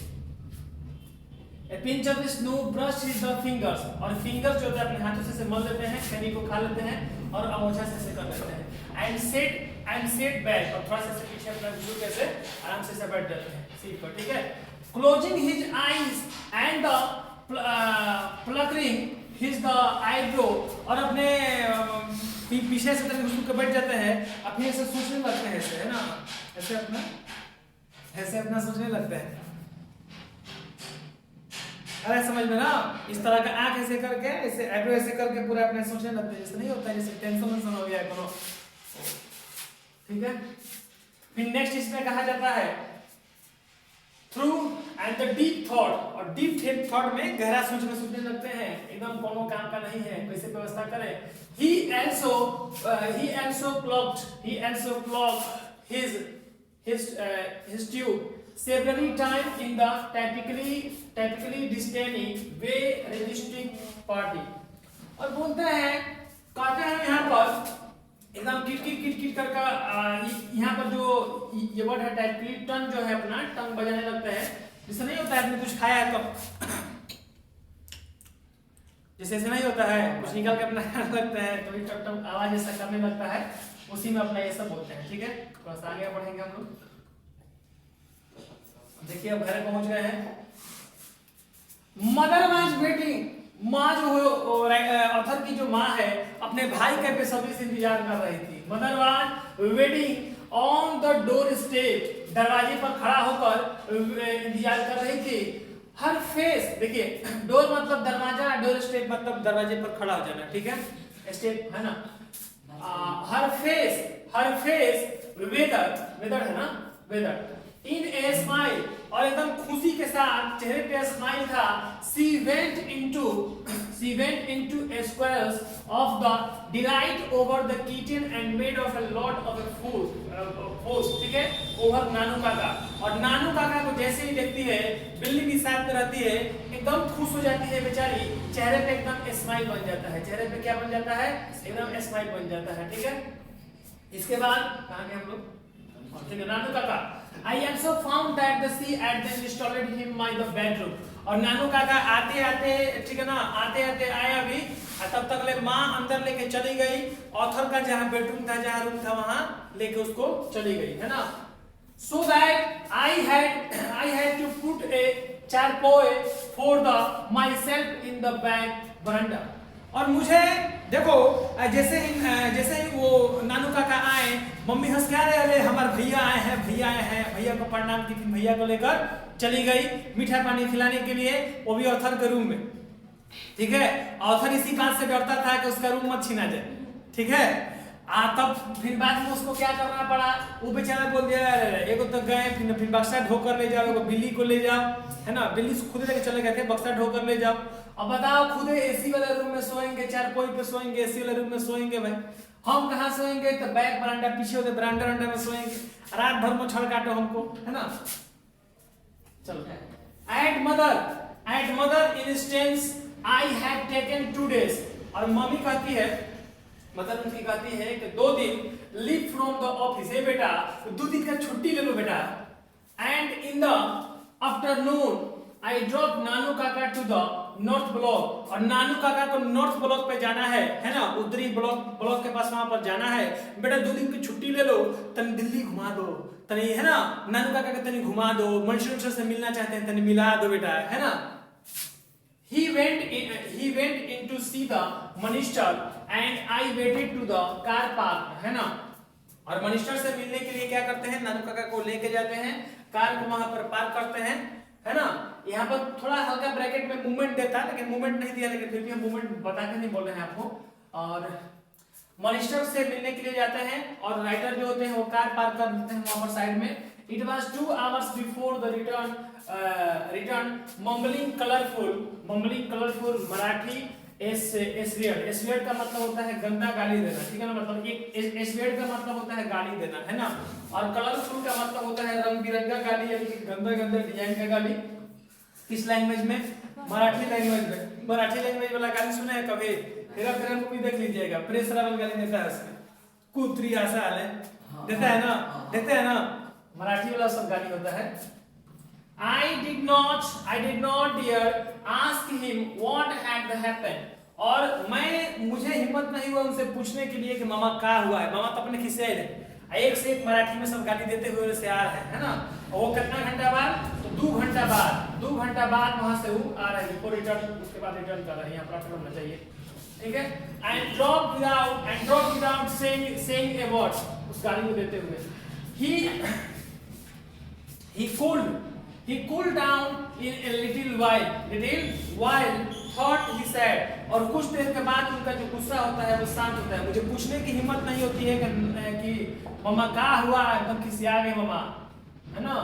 A pinch of snow brush with the fingers, और फिंगर्स जो होता है अपने हाथों से मल लेते हैं, खैनी को खा लेते हैं और अवछा से ऐसे कर लेते हैं, and sit back, और थोड़ा सा पीछे अपना घुस कैसे आराम से बैठ जाते हैं सीट पर, ठीक है। Closing his eyes and the plucking his the eyebrow, और अपने पीछे से घुस के बैठ जाते हैं, अपने ऐसे सोचने लगते हैं, ऐसे है ना, ऐसे अपना सोचने लगते हैं। अरे समझ में ना, इस तरह का आंख ऐसे करके, ऐसे आईब्रो ऐसे करके पूरा अपने सोचने लगते हैं, जैसे नहीं होता है, जैसे टेंशन हो गया कोनो, ठीक है। फिर नेक्स्ट इसमें कहा जाता है through and the deep thought, और डीप थॉट में गहरा सोचने लगते हैं, एकदम कोनो काम का नहीं है, कैसे व्यवस्था करें। he also plucked his tube several times in the typically disdainy way resisting party, और बोलते हैं, कहते हैं यहाँ पर एकदम किट करके यहाँ पर जो ये वर्ड है टाइपली, टंग जो है अपना टंग बजाने लगते हैं, जैसे नहीं होता है आपने कुछ खाया है तो जैसे ऐसे नहीं होता है, कुछ निकाल के अपना खाने लगते हैं तो टंग आवाज ऐसा करने लगता है, उसी में अपना ये सब बोलते हैं, ठीक है। थोड़ा सा आगे बढ़ेंगे हम लोग, देखिए अब घर पहुंच गए हैं। मदर वाज वेटिंग, माँ जो ऑथर की जो माँ है अपने भाई के बेसब्री से इंतजार कर रही थी। Mother was waiting on the door step, दरवाजे पर खड़ा होकर इंतजार कर रही थी। हर फेस, देखिए डोर मतलब दरवाजा, डोर स्टेप मतलब दरवाजे पर खड़ा हो जाना, ठीक है, स्टेप है ना। हर फेस वेदर है ना, वेदर इन ए स्माइल, और एकदम खुशी के साथ चेहरे पे स्माइल था। She went into a squares of the delight over the kitten and made of a lot of a fuss, ठीक है, over नानू काका। और नानू काका को जैसे ही देखती है, बिल्ली भी साथ में रहती है, एकदम खुश हो जाती है बेचारी, चेहरे पे एकदम स्माइल बन जाता है, चेहरे पे क्या बन जाता है, एकदम स्माइल बन जाता है, ठीक है। इसके बाद कहाँ गए हम लोग, ठीक है, नानू काका I also found that the sea had then installed him by the bedroom, और नानू काका आते ठीक है ना, आते आया भी, तब तक ले माँ अंदर लेके चली गई, ऑथर का जहाँ बेडरूम था, जहाँ रूम था, वहां लेके उसको चली गई, है ना। So that I had to put a charpoy for myself in the back veranda, और मुझे देखो जैसे ही वो नानू काका आए, मम्मी हंस के अरे हमारे भैया आए हैं, भैया को प्रणाम की, फिर भैया को लेकर चली गई मीठा पानी खिलाने के लिए, वो भी ऑथर के रूम में, ठीक है। ऑथर इसी बात से डरता था कि उसका रूम मत छीना जाए, ठीक है। तब फिर बाद में उसको क्या करना पड़ा, वो बेचारा बोल दिया एगो तो गए, फिर बक्सा ढोकर ले जाओ, एगो बिल्ली को ले जाओ, है ना, बिल्ली से खुद लेके चले गए थे, बक्सा ढोकर ले जाओ। अब बताओ खुद एसी वाले रूम में सोएंगे, चारपाई पे सोएंगे, एसी वाले रूम में सोएंगे भाई, हम कहाँ सोएंगे, तो बैक बरांडा पीछे होते बरांडा में सोएंगे, रात भर में छड़ काटो हमको, है ना। चलो at mother instance I have taken 2 days, और मम्मी कहती है, मतलब उनकी कहती है कि 2 दिन लीव फ्रॉम द ऑफिस, है बेटा 2 दिन का छुट्टी ले लो बेटा, and in the afternoon I drop Nanu काका टू द नॉर्थ ब्लॉक, और नानू काका को नॉर्थ ब्लॉक पे जाना है ना, उधरी ब्लॉक के पास वहां पर जाना है, बेटा 2 दिन की छुट्टी ले लो, तनी दिल्ली घुमा दो, तनी, है ना, नानू काका को तनी घुमा दो, मनुष्य से मिलना चाहते हैं, तनी मिला दो बेटा, है ना। He went in to see the minister and I waited to the car park, है ना। और मिनिस्टर से मिलने के लिए क्या करते हैं, नानू काका को लेके जाते हैं, कार को वहां पर पार्क करते हैं, है ना। यहाँ पर थोड़ा हल्का ब्रैकेट में मूवमेंट देता है, लेकिन मूवमेंट नहीं दिया, लेकिन फिर भी हम मूवमेंट बता के नहीं बोल रहे हैं आपको। और मिनिस्टर से मिलने के लिए जाते हैं, और राइटर जो होते हैं वो कार पार्क कर देते हैं वहां पर साइड में। It was 2 hours before the return mumbling colorful Marathi एसवेड का मतलब होता है गंदा गाली देना, ठीक है ना, मतलब एक एसवेड का मतलब होता है गाली देना, है ना, और कलरफुल का मतलब होता है रंग बिरंगा गाली, यानी कि गंदा डिजाइन का गाली। किस लैंग्वेज में, मराठी लैंग्वेज में। मराठी लैंग्वेज वाला गाली सुने हैं कभी, फिर मूवी देख लीजिएगा, प्रेस वाला गाली देता है उसमें, कुत्री आशा है देता है ना, देते हैं ना, मराठी वाला सब गाली होता है। I did not dare ask him what had happened, और मुझे हिम्मत नहीं हुआ उनसे पूछने के लिए कि मामा क्या हुआ है, मामा तो अपने खिस्से रहे, एक से एक मराठी में सब गाली देते हुए से आ रहे हैं, है ना। और वो कितना घंटा बाद, तो 2 घंटा बाद वहां से वो आ रहे हैं, रिटर्न, उसके बाद रिटर्न कर रहे हैं, यहाँ पर होना चाहिए, ठीक है। and drop without saying a word, उस गाली को देते हुए। He cooled down in a little while, thought he said, और कुछ देर के बाद उनका जो गुस्सा होता है वो शांत होता है। मुझे पूछने की हिम्मत नहीं होती है कि मम्मा क्या हुआ, एकदम खिसिया गए मम्मा, है ना।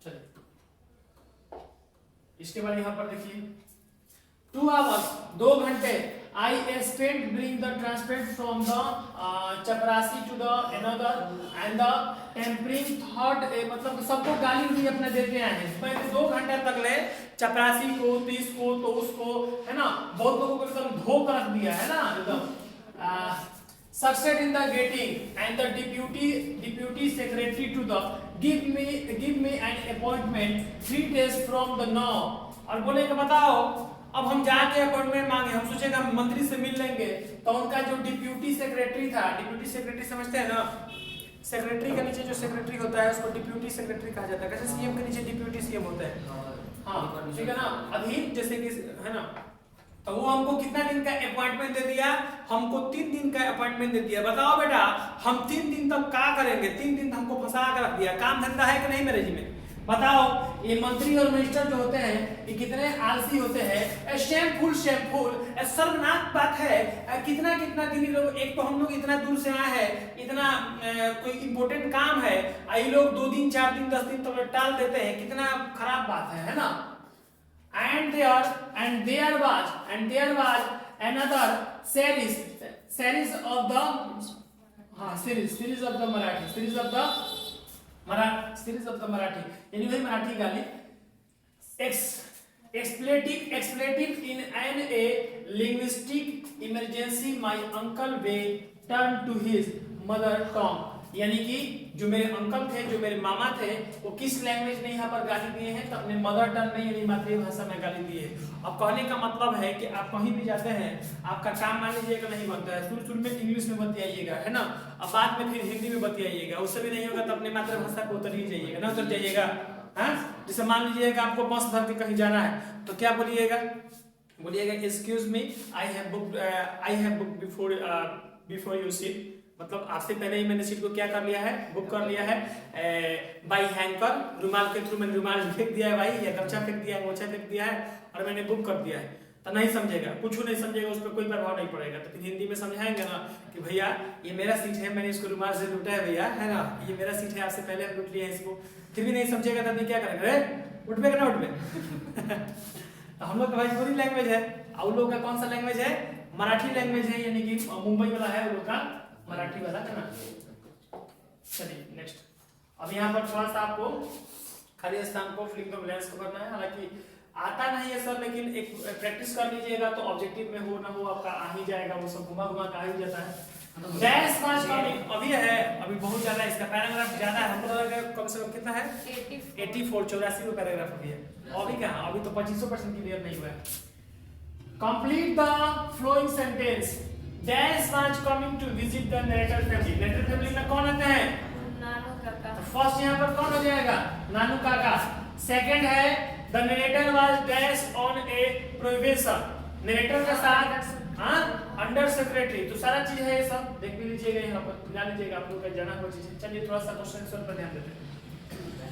चलिए इसके बाद यहाँ पर देखिए 2 hours 2 घंटे I spent bring the transport from the चपरासी to the another and the tempering thought, मतलब सबको गाली भी अपने देते हैं। पहले 2 घंटे तक ले चपरासी को, तो इसको, तो उसको, है ना, बहुत लोगों को एकदम धो कर रख दिया है ना एकदम। Succeed in the getting and the deputy secretary to the give me an appointment 3 days from the now, और बोले कि बताओ अब हम जाके अपॉइंटमेंट मांगे, हम सोचेगा मंत्री से मिल लेंगे, तो उनका जो डिप्यूटी सेक्रेटरी था, डिप्यूटी सेक्रेटरी समझते हैं ना, सेक्रेटरी के नीचे जो सेक्रेटरी होता है उसको डिप्यूटी सेक्रेटरी कहा जाता है, कैसे सीएम के नीचे डिप्यूटी सीएम होता है, हाँ ठीक है ना, अधीन जैसे कि, है ना। तो वो हमको कितना दिन का अपॉइंटमेंट दे दिया, हमको 3 दिन का अपॉइंटमेंट दे दिया। बताओ बेटा हम 3 दिन तक क्या करेंगे, 3 दिन हमको फंसा कर रख दिया, काम धंधा है कि नहीं मेरे जी में, बताओ। ये मंत्री और मिनिस्टर जो होते हैं ये कितने आलसी होते हैं, शेमफुल शर्मनाक बात है। कितना दिन लोग, एक तो हम लोग इतना दूर से आए हैं, इतना कोई इंपॉर्टेंट काम है, ये लोग 2 दिन 4 दिन 10 दिन तक टाल देते हैं, कितना खराब बात है ना। And there was another series of the Marathi, यानी वही मराठी गाली। Expletive in a linguistic emergency, my uncle Way turned to his mother tongue, यानी कि जो मेरे अंकल थे, जो मेरे मामा थे, वो किस लैंग्वेज में यहाँ पर गाली दिए हैं, तो अपने मदर टंग में यानी मातृभाषा में गाली दिए। अब कहने का मतलब है कि आप कहीं भी जाते हैं, आपका काम मान लीजिएगा नहीं बनता है, शुरू में इंग्लिश में बतियाइएगा, है ना, अब बाद में फिर हिंदी में बतियाइएगा, उससे भी नहीं होगा तो अपने मातृभाषा को उतर ही जाइएगा ना, उतर जाइएगा। जैसे मान लीजिएगा आपको बस धर के कहीं जाना है तो क्या बोलिएगा, excuse me, I have book before you seat, मतलब आपसे पहले ही मैंने सीट को क्या कर लिया है, बुक कर लिया है बाई हैंकर, रुमाल के थ्रू मैंने रुमाल फेंक दिया है भाई, या गमछा फेंक दिया है, मोछा फेंक दिया है और मैंने बुक कर दिया है। तो नहीं समझेगा, कुछ नहीं समझेगा, उस पर कोई प्रभाव नहीं पड़ेगा। तो फिर हिंदी में समझाएंगे ना कि भैया ये मेरा सीट है, मैंने इसको रुमाल से लूटा है भैया, है ना, ये मेरा सीट है, आपसे पहले लूट लिया है इसको, फिर भी नहीं समझेगा तो आदमी क्या करेगा, उठ पे ना उठ पे। हम लोग का भोजपुरी लैंग्वेज है, और उन लोग का कौन सा लैंग्वेज है, मराठी लैंग्वेज है, यानी कि मुंबई वाला है उन लोग का मराठी वाला, है ना। चलिए नेक्स्ट, अब यहाँ पर थोड़ा सा आपको खाली स्थान को फिलिंग द ब्लैंक्स को करना है। हालांकि आता नहीं है सर, लेकिन एक प्रैक्टिस कर लीजिएगा तो ऑब्जेक्टिव में हो ना हो आपका आ ही जाएगा, वो सब घुमा घुमा के आ ही जाता है। डैश पांच अभी है, अभी बहुत ज्यादा है, इसका पैराग्राफ ज्यादा है, हमको लगा कम से कम कितना है 84 पैराग्राफ अभी है, अभी क्या, अभी तो 25% क्लियर नहीं हुआ है। Complete the following sentence. Dash was coming to visit the narrator family. Narrator family में कौन आता है, नानू काका। तो फर्स्ट यहाँ पर कौन हो जाएगा, नानू काका। सेकंड है the narrator was dash on A prohibition, narrator के साथ अंडर सेक्रेटरी, तो सारा चीज है ये सब देख भी लीजिएगा, यहाँ पर जान लीजिएगा, आप लोग का जाना हो चीज। चलिए थोड़ा सा क्वेश्चन आंसर पर ध्यान देते हैं।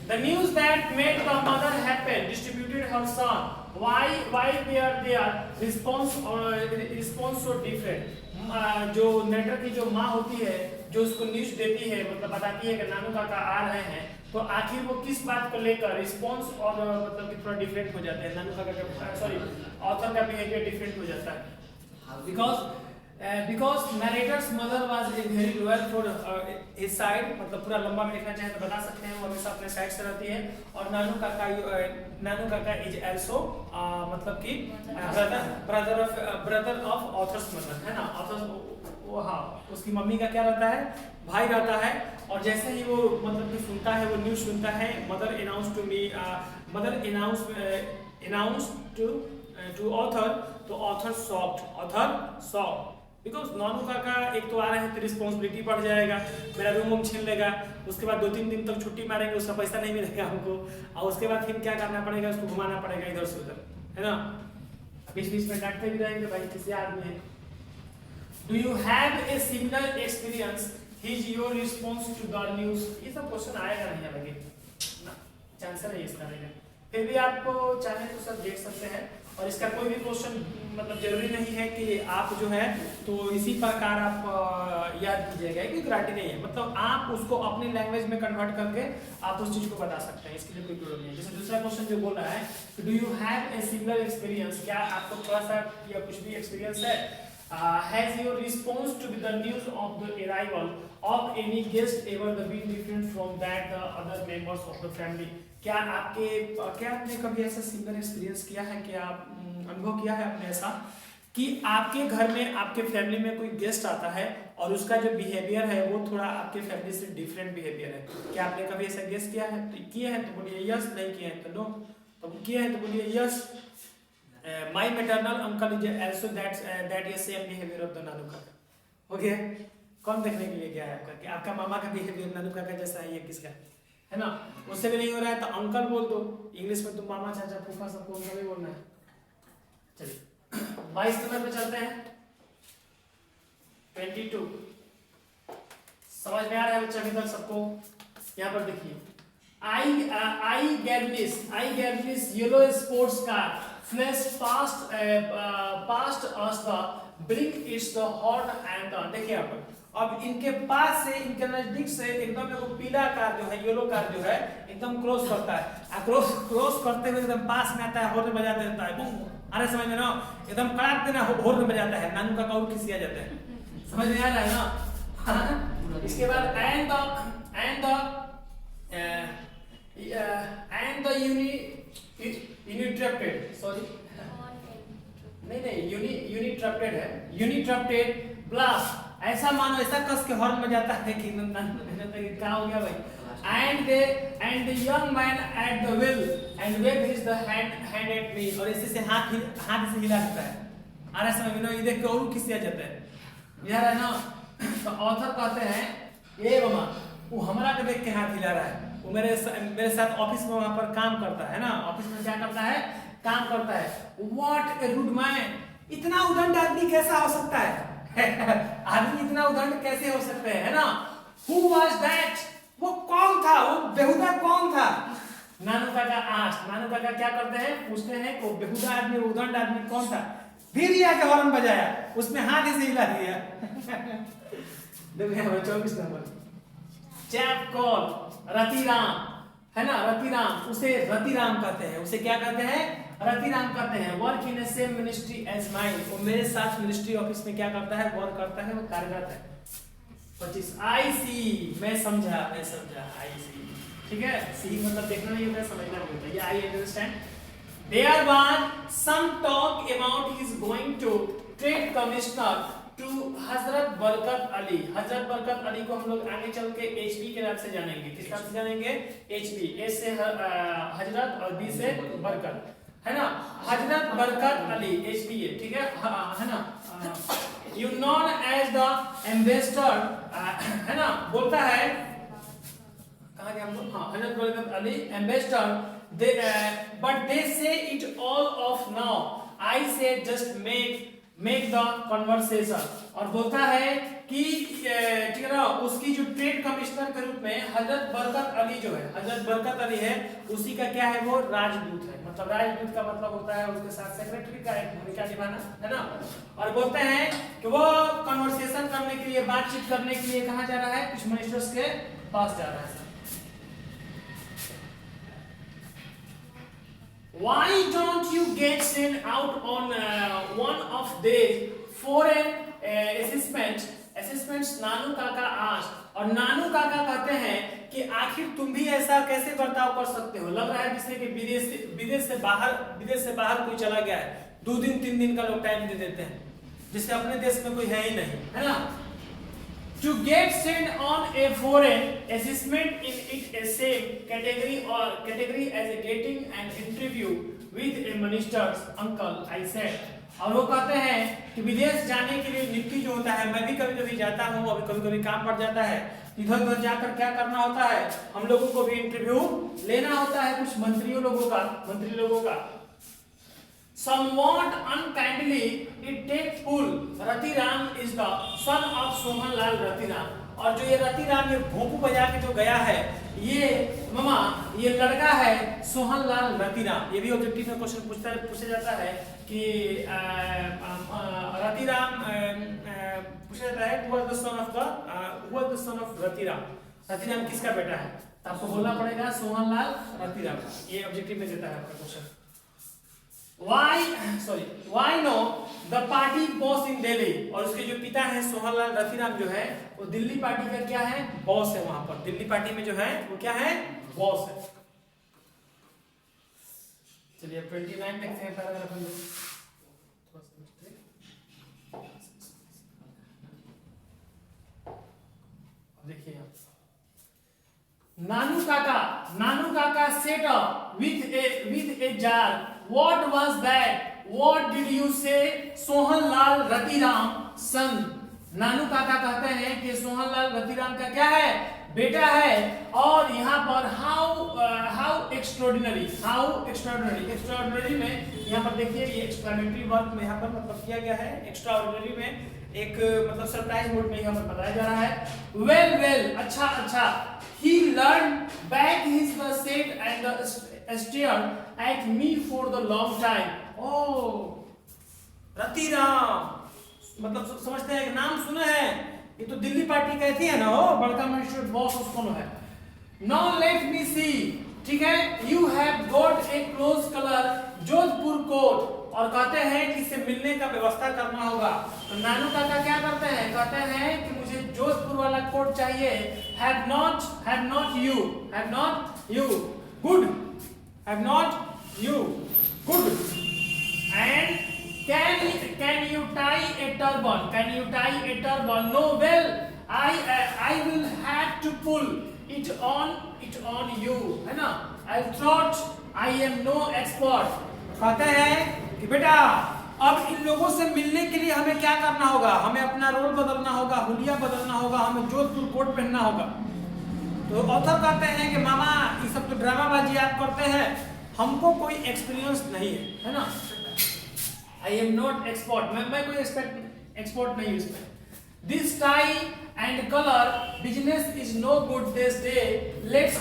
The news that made the mother happy distributed her son. Why their response so different? जो नरेटर की जो माँ होती है, जो उसको न्यूज देती है, मतलब बताती है कि नानू काका आ रहे हैं, तो आखिर वो किस बात को लेकर रिस्पॉन्स और मतलब कि थोड़ा डिफरेंट हो जाते हैं, नानू काका का सॉरी ऑथर का बिहेवियर डिफरेंट हो जाता है। Because narrator's mother was very loyal for his side, मतलब पूरा लंबा में लिखना चाहे तो बता सकते हैं, वो हमेशा अपने साइड से रहती है। और नानू काका इज आल्सो मतलब कि ब्रदर ऑफ ऑथर्स मदर, है ना, ऑथर्स वो, हाँ, उसकी मम्मी का क्या रहता है, भाई रहता है। और जैसे ही वो मतलब कि सुनता है, वो न्यूज़ सुनता है, मदर अनाउंस टू ऑथर, तो ऑथर सॉफ्ट बिकॉज नानू काका एक तो आ रहे हैं तो रिस्पॉन्सिबिलिटी बढ़ जाएगा, मेरा रूम छीन लेगा, उसके बाद 2-3 दिन तक छुट्टी मारेंगे, उसका पैसा नहीं मिलेगा हमको, और उसके बाद फिर क्या करना पड़ेगा, उसको घुमाना पड़ेगा इधर से उधर, है ना, बीच में डांटते भी रहेंगे, भाई किसी आदमी है। Do you have a similar experience, is your response to the news. ये सब क्वेश्चन आएगा नहीं, लगे ना, चांस है इसका रहेगा, फिर भी आपको चाहे तो सब देख सकते हैं। और इसका कोई भी क्वेश्चन मतलब जरूरी नहीं है कि आप जो है तो इसी प्रकार आप याद कीजिएगा, कोई गारंटी नहीं है, मतलब आप उसको अपनी लैंग्वेज में कन्वर्ट करके आप उस चीज को बता सकते हैं, इसके लिए कोई प्रॉब्लम नहीं है। जैसे दूसरा क्वेश्चन जो बोल रहा है, do you have a similar experience, क्या आपको थोड़ा सा या कुछ भी एक्सपीरियंस है। Has your response to the news of the arrival of any guest ever been different from that the other members of the family? क्या आपने कभी ऐसा सिमिलर एक्सपीरियंस किया है, क्या आप अनुभव किया है आपने ऐसा कि आपके घर में आपके फैमिली में कोई गेस्ट आता है और उसका जो बिहेवियर है वो थोड़ा आपके फैमिली से डिफरेंट बिहेवियर है। क्या आपने कभी ऐसा गेस किया है? तो किए हैं तो बोलिए यस, नहीं किए हैं तो नो। तो किए हैं तो बोलिए yes. My maternal uncle is also that is same behavior of the Nanu काका। हो गया? कौन देखने के लिए गया है आपका कि आपका मामा का बिहेवियर नानू काका जैसा है या किसका है ना? उससे भी नहीं हो रहा है तो अंकल बोल दो, इंग्लिश में तो मामा चाचा फूफा सबको उनका भी बोलना है। चलिए 22 नंबर पे चलते हैं। 22 समझ में आ रहा है बच्चा अभी तक सबको? यहाँ पर देखिए, I Gablis yellow sports car flashed past us the blink is the horn and the। देखिए यहाँ पर अब इनके पास से, इनके नजदीक से एकदम देखो पीला कार जो है, येलो कार जो है एकदम क्रॉस करता है, क्रॉस करते हुए एकदम पास में आता है, हॉर्न बजाते रहता है, बूम। अरे समझ में ना, एकदम कड़ाक देना हॉर्न बजाता है, नानू का काऊ खिसिया जाता है। समझ में आ रहा है ना? इसके बाद and the unitrupted, sorry नहीं unitrupted है, unitrupted blast। ऐसा मानो ऐसा कस के हॉर्न बजाता है कि क्या हो गया भाई। and the young man at the wheel and wave his the hand at me, और ऐसे से हाथ से हिला देता है। आ रहा समझ में ना? ये देख के और खिसिया जाता है, यार है ना। तो ऑथर कहते हैं ये मामा वो हमारा के देख के हाथ हिला रहा है, वो मेरे साथ ऑफिस में वहां पर काम करता है ना, ऑफिस में क्या करता है, काम करता है। व्हाट ए रूड मैन, इतना उदंड आदमी कैसा हो सकता है आदमी इतना उद्दंड कैसे हो सकते हैं, है ना? Who was that? वो कौन था, वो बेहुदा कौन था? नानू काका आस्क, नानू काका क्या करते हैं, पूछते हैं कि वो बेहुदा आदमी, उद्दंड आदमी कौन था? फिर आके हॉर्न बजाया, उसमें हाथ ही से हिला दिया। देखो यहाँ 24 नंबर चैप कॉल रतिराम, है ना? रतिराम, उसे रतिराम कहते हैं। उसे क्या कहते हैं? रतिराम कहते हैं। Work in same ministry as mine, वो मेरे साथ मिनिस्ट्री ऑफिस में क्या करता है, वर्क करता है, वो कार्यरत है। 25 आई सी, मैं समझा, मैं समझा, आई सी, ठीक है? सी मतलब देखना नहीं होता है, समझना नहीं होता है। ये I understand. There was some talk about his going to trade commissioner to हजरत बरकत अली। हजरत बरकत अली को हम लोग आगे चल के एचबी के नाम से जानेंगे। किस नाम से जानेंगे? एचबी। एच से हजरत और बी से बरकत, है ना? हजरत बरकत अली, एचबी है, ठीक है ना? You known as the ambassador, है ना? बोलता है, कहाँ गया हम लोग? हाँ, हजरत Barkat Ali ambassador, but they say it all of now. I say just make the conversation. और बोलता है कि ठीक है ना, उसकी जो ट्रेड कमिश्नर के रूप में हजरत बरकत अली जो है, हजरत बरकत अली है, उसी का क्या है, वो राजदूत है। मतलब राजदूत का मतलब होता है उसके साथ सेक्रेटरी का एक भूमिका निभाना, है ना? और बोलते हैं कि वो कन्वर्सेशन करने के लिए, बातचीत करने के लिए कहाँ जा रहा है? कुछ मिनिस्टर्स के पास जा रहा है। Why don't you get sent out on one of these foreign assessments? नानू काका आस्क, और नानू काका कहते हैं कि आखिर तुम भी ऐसा कैसे बर्ताव कर सकते हो? लग रहा है जैसे कि विदेश से बाहर कोई चला गया है, 2 दिन 3 दिन का लोग टाइम दे देते हैं, जिससे अपने देश में कोई है ही नहीं, है ना? To get sent on a foreign assessment in it a same category as a getting an interview with a minister's uncle, I said. और वो कहते हैं कि विदेश जाने के लिए नियुक्ति जो होता है, मैं भी कभी-कभी जाता हूँ, अभी कभी-कभी काम पड़ जाता है, इधर-उधर जाकर क्या करना होता है, हम लोगों को भी इंटरव्यू लेना होता है, कुछ मंत्री लोगों का। Somewhat unkindly, it takes pull. Ratiram is the son of Sohanlal Ratiram. और जो ये रतिराम, ये भोंपू बजा के जो गया है, ये मामा, ये लड़का है सोहनलाल रतिराम। ये भी ऑब्जेक्टिव में क्वेश्चन पूछा जाता है कि रतिराम पूछा जाता है, who was the son of Ratiram? Ratiram किसका बेटा है? तो आपको बोलना पड़ेगा सोहनलाल रतिराम। ये ऑब्जेक्टिव में देता है आपका question. Why no the party boss in Delhi? और उसके जो पिता है सोहनलाल रतिराम जो है, वो दिल्ली पार्टी का क्या है? बॉस है। वहां पर दिल्ली पार्टी में जो है वो क्या है? बॉस है। चलिए 29 देखते हैं पैराग्राफ में। देखिए नानू काका set up with a jar. What was that? What did you say? Sohanlal Ratiram son. नानू काका कहते हैं कि सोहनलाल रतिराम का क्या है? बेटा है। और यहाँ पर how extraordinary में यहाँ पर देखिए, ये एक्सक्लेमेटरी वर्ब में यहाँ पर मतलब किया गया है। एक्स्ट्राऑर्डिनरी में एक मतलब सरप्राइज मोड में यहाँ पर बताया जा रहा है। well अच्छा he learned back his set and stared at me for the long time. Oh, Ratiram मतलब समझते हैं, नाम सुना है, ये तो दिल्ली पार्टी कहती है ना, हो बड़का मिनिस्टर बॉस उसको है। Now let me see, ठीक है, you have got a close color Jodhpur coat, और कहते हैं कि इससे मिलने का व्यवस्था करना होगा। तो नानू काका क्या करते हैं? कहते हैं कि मुझे जोधपुर वाला कोट चाहिए। Have not you good and can you tie a turban? No, well I will have to pull it on you, है ना? I thought I am no expert। कहते हैं कि बेटा अब इन लोगों से मिलने के लिए हमें क्या करना होगा? हमें अपना रोल बदलना होगा, हुलिया बदलना होगा, हमें जोधपुर कोट पहनना होगा। तो ऑथर कहते हैं कि मामा ये सब तो ड्रामाबाजी आप करते हैं, हमको कोई एक्सपीरियंस नहीं है ना? आई एम नॉट एक्सपर्ट, मैं कोई एक्सपोर्ट नहीं उसमें। This tie and colour business is no good this day, let's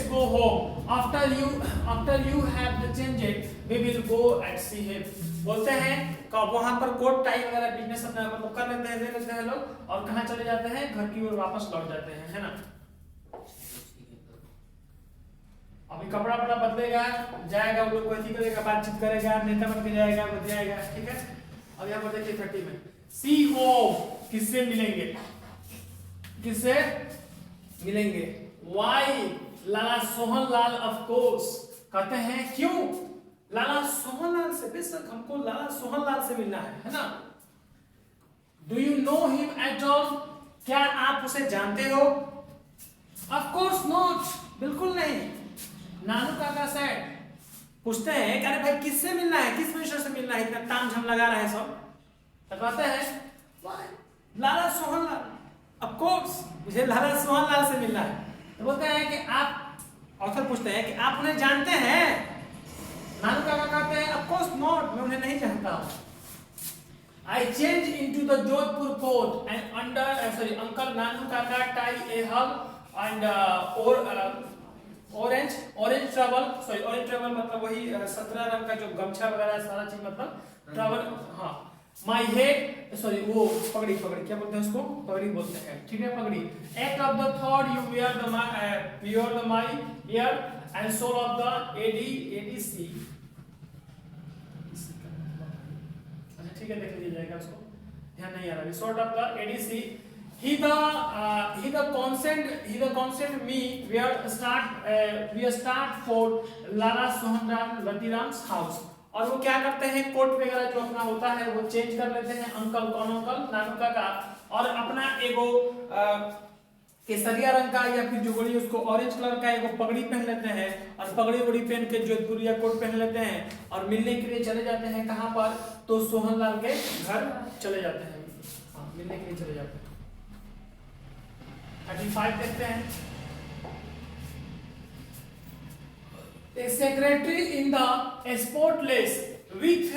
go home after you have change it we will go at see him. बोलते हैं वहां पर कोट टाई वगैरह बिजनेस अपना मतलब कर लेते हैं, ले लेते हैं लोग और कहाँ चले जाते हैं, घर की ओर वापस लौट जाते हैं, है ना। अभी कपड़ा वपड़ा बदलेगा, जाएगा, वो लोग को अथी करेगा, बातचीत करेगा, नेता बन के जाएगा, बन जाएगा, ठीक है। अब यहाँ पर देखिए 30 में सी होम, किससे मिलेंगे, किससे मिलेंगे, why Lala Sohan Lal, of course, कहते हैं क्यों, लाला सोहन लाल से, बेशक हमको लाला सोहन लाल से मिलना है ना। Do you know him at all, क्या आप उसे जानते हो, ऑफ कोर्स नॉट, बिल्कुल नहीं। नानू काका सेड, पूछते हैं कि अरे भाई किससे मिलना है, किस मिनिस्टर से मिलना है, इतना तामझाम लगा रहे हैं सब, कहते हैं लाला सोहन लाल, ऑफ कोर्स मुझे लाला सोहन लाल से मिलना है। तो बोलते हैं कि आप, ऑथर पूछते हैं कि आप उन्हें जानते हैं, नानू काका कहते हैं ऑफ कोर्स नॉट, मैं उन्हें नहीं जानता हूं। I changed into the Jodhpur port and under Uncle Nanu Kaka tie a hug and orange travel मतलब वही 17 रंग का जो गमछा वगैरह सारा चीज मतलब ट्रैवल, हाँ। My head वो पगड़ी क्या बोलते हैं उसको, पगड़ी बोलते हैं, ठीक है, पगड़ी। Act of the third you wear the my ear and soul of the ADC, ठीक है, देख लीजिए जाएगा उसको, ध्यान नहीं आ रहा। Sort of the ADC, he the consent me we start for Lala Sohan Ratiram's house। और वो क्या करते हैं, कोट वगैरह जो अपना होता है वो चेंज कर लेते हैं, अंकल कौन, अंकल नानू काका, और अपना एगो केसरिया रंग का या फिर जो बोलिए उसको ऑरेंज कलर का एगो पगड़ी पहन लेते हैं, और पगड़ी पहन के जोधपुरिया कोट पहन लेते हैं और मिलने के लिए चले जाते हैं, कहाँ पर, तो सोहनलाल के घर चले जाते हैं, हाँ, मिलने के लिए चले जाते हैं। 35 देखते हैं, a secretary in the export list with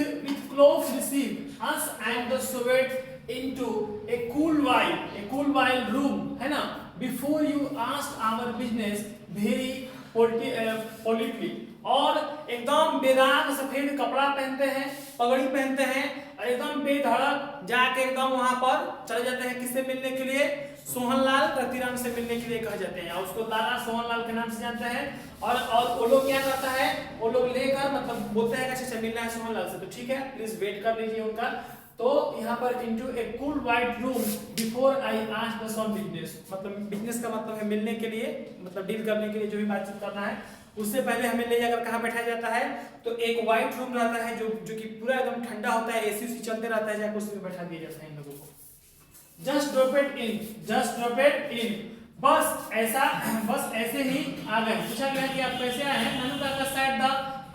clothes received us and the Soviet into a cool while room, है ना, before you asked our business very politely। और एकदम बेदाग सफेद कपड़ा पहनते हैं, पगड़ी पहनते हैं और एकदम बेधड़क जाके एकदम वहां पर चले जाते हैं, किससे मिलने के लिए, सोहनलाल रतिराम से मिलने के लिए कह जाते हैं, और उसको लाला सोहनलाल के नाम से जानते हैं। और वो लोग क्या करता है, वो लोग लेकर मतलब बोलते हैं अच्छा मिलना है सोहनलाल से, तो ठीक है प्लीज वेट कर लीजिए उनका। तो यहाँ पर into a cool white room before I ask the some business, मतलब बिजनेस का मतलब है मिलने के लिए, मतलब डील करने के लिए, जो भी बातचीत करना है उससे पहले हमें ले जाकर कहाँ बैठाया जाता है, तो एक व्हाइट रूम रहता है जो कि पूरा एकदम ठंडा होता है, एसी चलते रहता है, जाकर उसमें बैठा दिया जाता है इन लोगों को। जस्ट ड्रॉप इट इन, बस ऐसे ही आ गए। पूछा गया कि आप कैसे आए हैं, नानू काका सेड द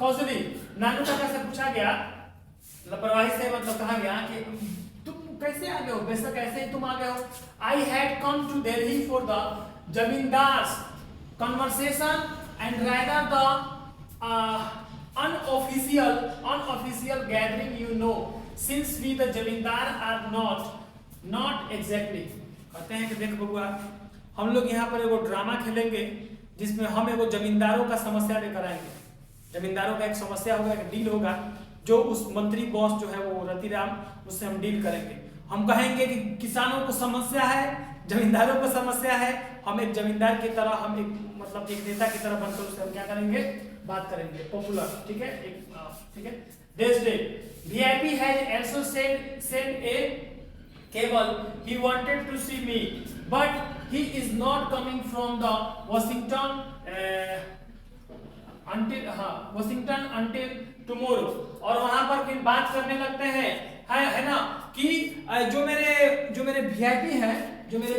कॉजली, नानू काका से पूछा गया लापरवाही से, मतलब कहा गया कि तुम कैसे आ गए हो, बेशक ऐसे ही तुम आ गए हो। I had come to Delhi for the zamindars conversation and rather the unofficial gathering, you know, since we the जमींदार are not exactly। कहते हैं कि देख बबुआ, हम लोग यहाँ पर एगो ड्रामा खेलेंगे जिसमें हम एगो जमींदारों का समस्या लेकर आएंगे। जमींदारों का एक समस्या होगा, एक डील होगा, जो उस मंत्री बॉस जो है वो रतिराम, उससे हम डील करेंगे। हम कहेंगे कि किसानों को समस्या है, जमींदारों को समस्या है, हम एक जमींदार की तरह, हम एक मतलब एक नेता की तरह बनकर उससे हम क्या करेंगे, बात करेंगे, पॉपुलर, ठीक है, ठीक है। This day VIP has also sent a cable, he wanted to see me but he is not coming from the Washington until tomorrow। और वहां पर फिर बात करने लगते हैं, है ना, कि जो मेरे VIP हैं, जो मेरे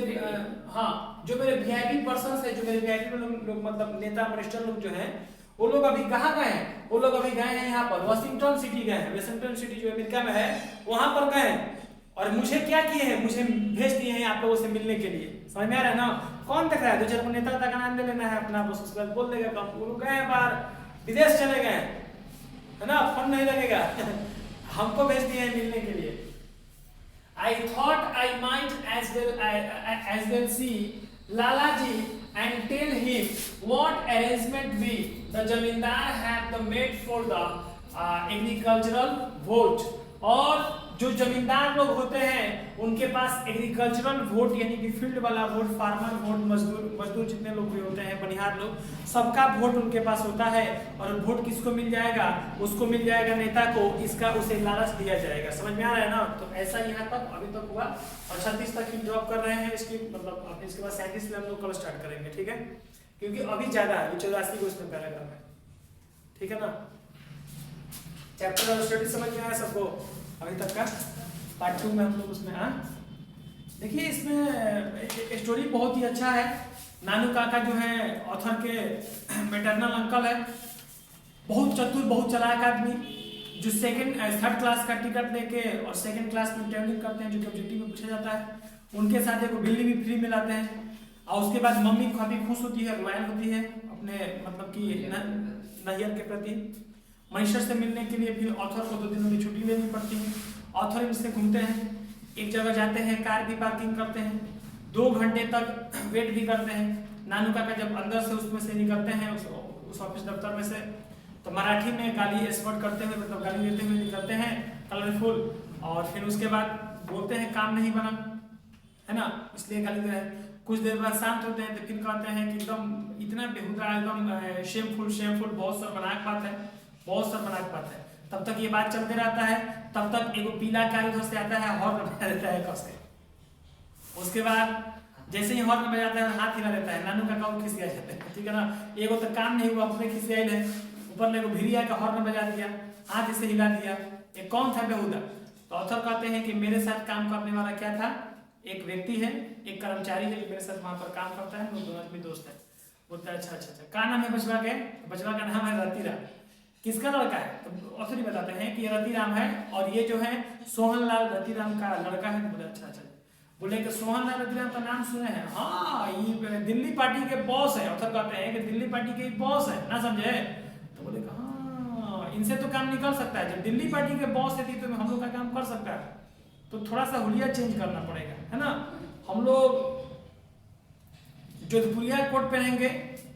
VIP पर्सन्स है, जो मेरे VIP लोग मतलब नेता मिनिस्टर लोग जो हैं, वो लोग अभी कहाँ गए हैं, वो लोग अभी गए हैं यहाँ पर वाशिंगटन सिटी गए हैं, वाशिंगटन सिटी जो अमेरिका में है वहां पर गए हैं, और मुझे क्या किए हैं, मुझे भेज दिए हैं आप लोगों से मिलने के लिए। समझ में आ रहा है ना, कौन देख रहा है, 2-4 नेता का नाम ले लेना है अपना, बस उसके बाद बोल देगा कम, वो लोग गए हैं बाहर, विदेश चले गए, है ना, फोन नहीं लगेगा हमको भेज दिए हैं मिलने के लिए। I thought I might as well see Lalaji and tell him what arrangement we, the जमींदार, have the made for the agricultural vote। और जो जमींदार लोग होते हैं उनके पास एग्रीकल्चरल वोट यानी कि फील्ड वाला वोट, फार्मर वोट, मजदूर जितने लोग भी होते हैं, बनिहार लोग, सबका वोट उनके पास होता है। और वोट किसको मिल जाएगा? उसको मिल जाएगा नेता को, इसका उसे लालच दिया जाएगा। समझ में आ रहा है ना? तो ऐसा यहाँ तक अभी तक हुआ और 36 तक हम जॉब कर रहे हैं इसकी, मतलब अब इसके बाद 37 में हम लोग कल स्टार्ट करेंगे, ठीक है? क्योंकि अभी ज्यादा है, 84 को इसमें पैराग्राफ है, ठीक है ना? चैप्टर स्टडी समझ में आया सबको अभी तक का? पार्ट 2 में हम लोग उसमें देखिए इसमें स्टोरी बहुत ही अच्छा है। नानू काका जो है ऑथर के मैटरनल अंकल है, बहुत चतुर, बहुत चालाक आदमी, जो थर्ड क्लास का टिकट लेके और सेकंड क्लास में ट्रेवलिंग करते हैं, जो कि ऑब्जेक्टिव में पूछा जाता है। उनके साथ एक बिल्ली भी फ्री में लाते हैं। और उसके बाद मम्मी काफी खुश होती है, रॉयल होती है अपने मतलब कि नैयर के प्रति। मनीषर से मिलने के लिए फिर ऑथर को 2 दिनों की छुट्टी लेनी पड़ती है। ऑथर इनसे घूमते हैं, एक जगह जाते हैं, कार भी पार्किंग करते हैं, 2 घंटे तक वेट भी करते हैं। नानू काका जब अंदर से उसमें से निकलते हैं, उस ऑफिस दफ्तर में से, तो मराठी में गाली एक्सपर्ट करते हुए, मतलब गाली देते हुए निकलते हैं, कलरफुल। और फिर उसके बाद बोलते हैं काम नहीं बना, है ना, इसलिए गाली दे रहे हैं। कुछ देर बाद शांत होते हैं तो फिर कहते हैं कि एकदम इतना बेहुदा, एकदम शेमफुल, बहुत शर्मनाक बात है, बहुत शर्मनाक बात है। तब तक ये बात चलते रहता है, तब तक एगो पीला कार उधर से आता है, हॉर्न बजा देता है कस के। उसके बाद जैसे ही हॉर्न बजाता है हाथ हिला देता है, नानू काका वो खिसिया जाते हैं, ठीक है ना? एगो तो काम नहीं हुआ, अपने खिसियाई है, ऊपर में एगो भिरिया का हॉर्न बजा दिया, हाथ इसे हिला दिया। ये कौन था बेहुदा? तो ऑथर कहते हैं कि मेरे साथ काम करने वाला क्या था, एक व्यक्ति है, एक कर्मचारी है जो मेरे साथ वहां पर काम करता है, वो दोनों आदमी दोस्त है। बोलता है अच्छा, क्या नाम है बचवा के? बचवा का नाम है रतिराम। किसका लड़का है? तो ऑथर ही बताते हैं कि ये रतिराम है, और ये जो है सोहनलाल रतिराम का लड़का है। बोले अच्छा। बोले कि सोहनलाल रतिराम का नाम सुने हैं? हाँ, ये दिल्ली पार्टी के बॉस है। ऑथर कहते हैं कि दिल्ली पार्टी के बॉस है ना, समझे? तो बोले हाँ, इनसे तो काम निकल सकता है, जब दिल्ली पार्टी के बॉस है तो हम लोग का काम कर सकता है। तो थोड़ा सा हुलिया चेंज करना पड़ेगा, है ना? हम लोग जोधपुरिया कोट पहनेंगे,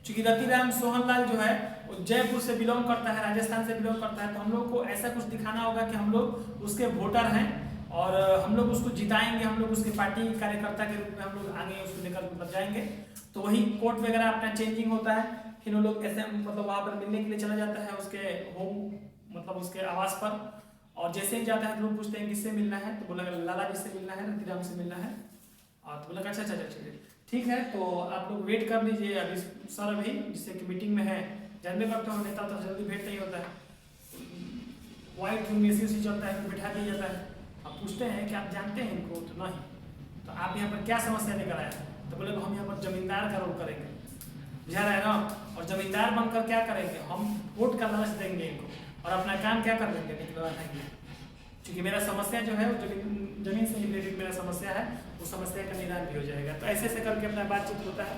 क्योंकि रतिराम सोहनलाल जो है वो जयपुर से बिलोंग करता है, राजस्थान से बिलोंग करता है। तो हम लोग को ऐसा कुछ दिखाना होगा कि हम लोग उसके वोटर हैं और हम लोग उसको जिताएंगे, हम लोग उसके पार्टी कार्यकर्ता के रूप में हम लोग आगे उसको लेकर मतलब जाएंगे। तो वही कोट वगैरह अपना चेंजिंग होता है, फिर वो लोग ऐसे मतलब वहाँ पर मिलने के लिए चला जाता है उसके होम, मतलब उसके आवास पर। और जैसे ही जाता है तो लोग पूछते हैं किससे मिलना है? तो बोला लाला जी से मिलना है, रतिराम से मिलना है। और तो बोला अच्छा, ठीक है, तो आप लोग वेट कर लीजिए, अभी सर अभी जिससे कि मीटिंग में है, जानते करते हो नेता तो जल्दी भेंट नहीं होता है, व्हाइट रूम में ऐसी चलता है, बैठा दिया जाता है। आप पूछते हैं कि आप जानते हैं इनको? तो नहीं। तो आप यहाँ पर क्या समस्या लेकर आए? तो बोले हम यहाँ पर जमींदार का रोल करेंगे, बुझा रहा है ना? और जमींदार बनकर क्या करेंगे? हम वोट का लालच देंगे इनको और अपना काम क्या कर देंगे, निकलवा देंगे। क्योंकि मेरा समस्या जो है वो जमीन से रिलेटेड मेरा समस्या है, उस समस्या का निदान भी हो जाएगा। तो ऐसे करके अपना बातचीत होता है।